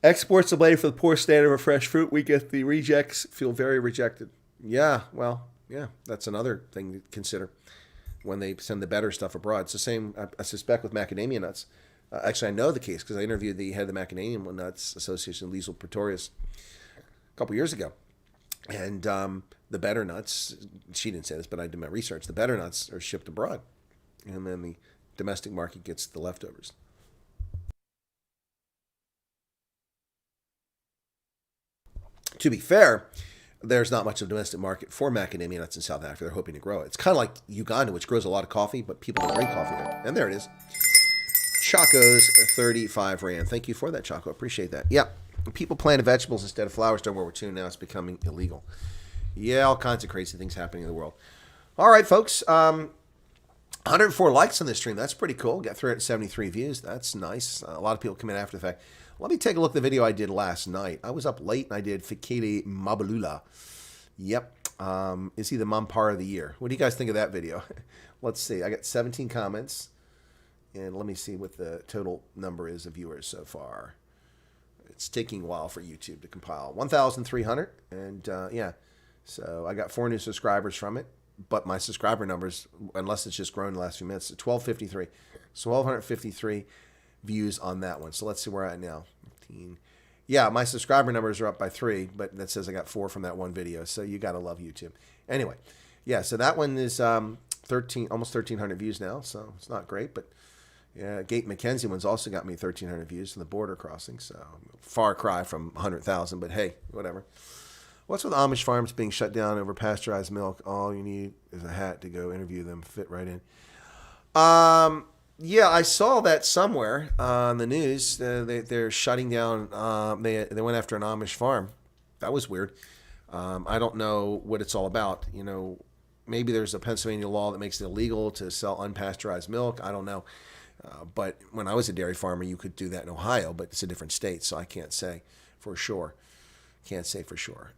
B: Exports are blamed for the poor standard of fresh fruit. We get the rejects, feel very rejected. Yeah, well, yeah, that's another thing to consider when they send the better stuff abroad. It's the same, I suspect, with macadamia nuts. Actually, I know the case because I interviewed the head of the Macadamia Nuts Association, Liesl Pretorius, a couple years ago. And the better nuts, she didn't say this, but I did my research, the better nuts are shipped abroad. And then the domestic market gets the leftovers. To be fair, there's not much of a domestic market for macadamia nuts in South Africa. They're hoping to grow it. It's kind of like Uganda, which grows a lot of coffee, but people don't drink coffee there. And there it is. Chaco's 35 Rand. Thank you for that, Chaco. Appreciate that. Yeah. People planted vegetables instead of flowers during World War II. Now it's becoming illegal. Yeah, all kinds of crazy things happening in the world. All right, folks. 104 likes on this stream. That's pretty cool. Got 373 views. That's nice. A lot of people come in after the fact. Let me take a look at the video I did last night. I was up late and I did Fikele Mabalula. Yep. Is he the Mampara of the year? What do you guys think of that video? Let's see. I got 17 comments. And let me see what the total number is of viewers so far. It's taking a while for YouTube to compile. 1,300. And yeah, so I got 4 new subscribers from it. But my subscriber numbers, unless it's just grown in the last few minutes, 1,253. So 1,253 views on that one. So let's see where I'm at now. 15. Yeah, my subscriber numbers are up by 3, but that says I got 4 from that one video. So you got to love YouTube. Anyway, yeah, so that one is almost 1,300 views now. So it's not great, but yeah, Gate McKenzie one's also got me 1,300 views from the border crossing. So far cry from 100,000, but hey, whatever. What's with Amish farms being shut down over pasteurized milk? All you need is a hat to go interview them. Fit right in. Yeah, I saw that somewhere on the news. They're shutting down. They went after an Amish farm. That was weird. I don't know what it's all about. You know, maybe there's a Pennsylvania law that makes it illegal to sell unpasteurized milk. I don't know. But when I was a dairy farmer, you could do that in Ohio, but it's a different state, so I can't say for sure. Can't say for sure.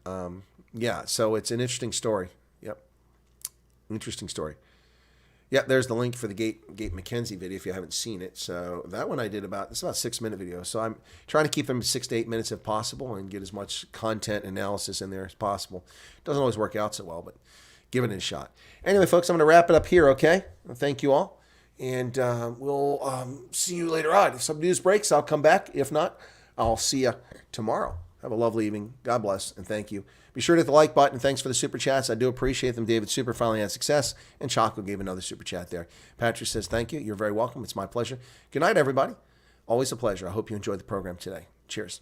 B: Yeah, so it's an interesting story. Yep. Interesting story. Yeah, there's the link for the Gate McKenzie video if you haven't seen it. So that one I did it's about a 6-minute video. So I'm trying to keep them 6 to 8 minutes if possible and get as much content analysis in there as possible. Doesn't always work out so well, but give it a shot. Anyway, folks, I'm going to wrap it up here, okay? Well, thank you all. And we'll see you later on. If some news breaks, I'll come back. If not, I'll see you tomorrow. Have a lovely evening. God bless, and thank you. Be sure to hit the like button. Thanks for the super chats. I do appreciate them. David Super finally had success, and Chaco gave another super chat there. Patrick says, thank you. You're very welcome. It's my pleasure. Good night, everybody. Always a pleasure. I hope you enjoyed the program today. Cheers.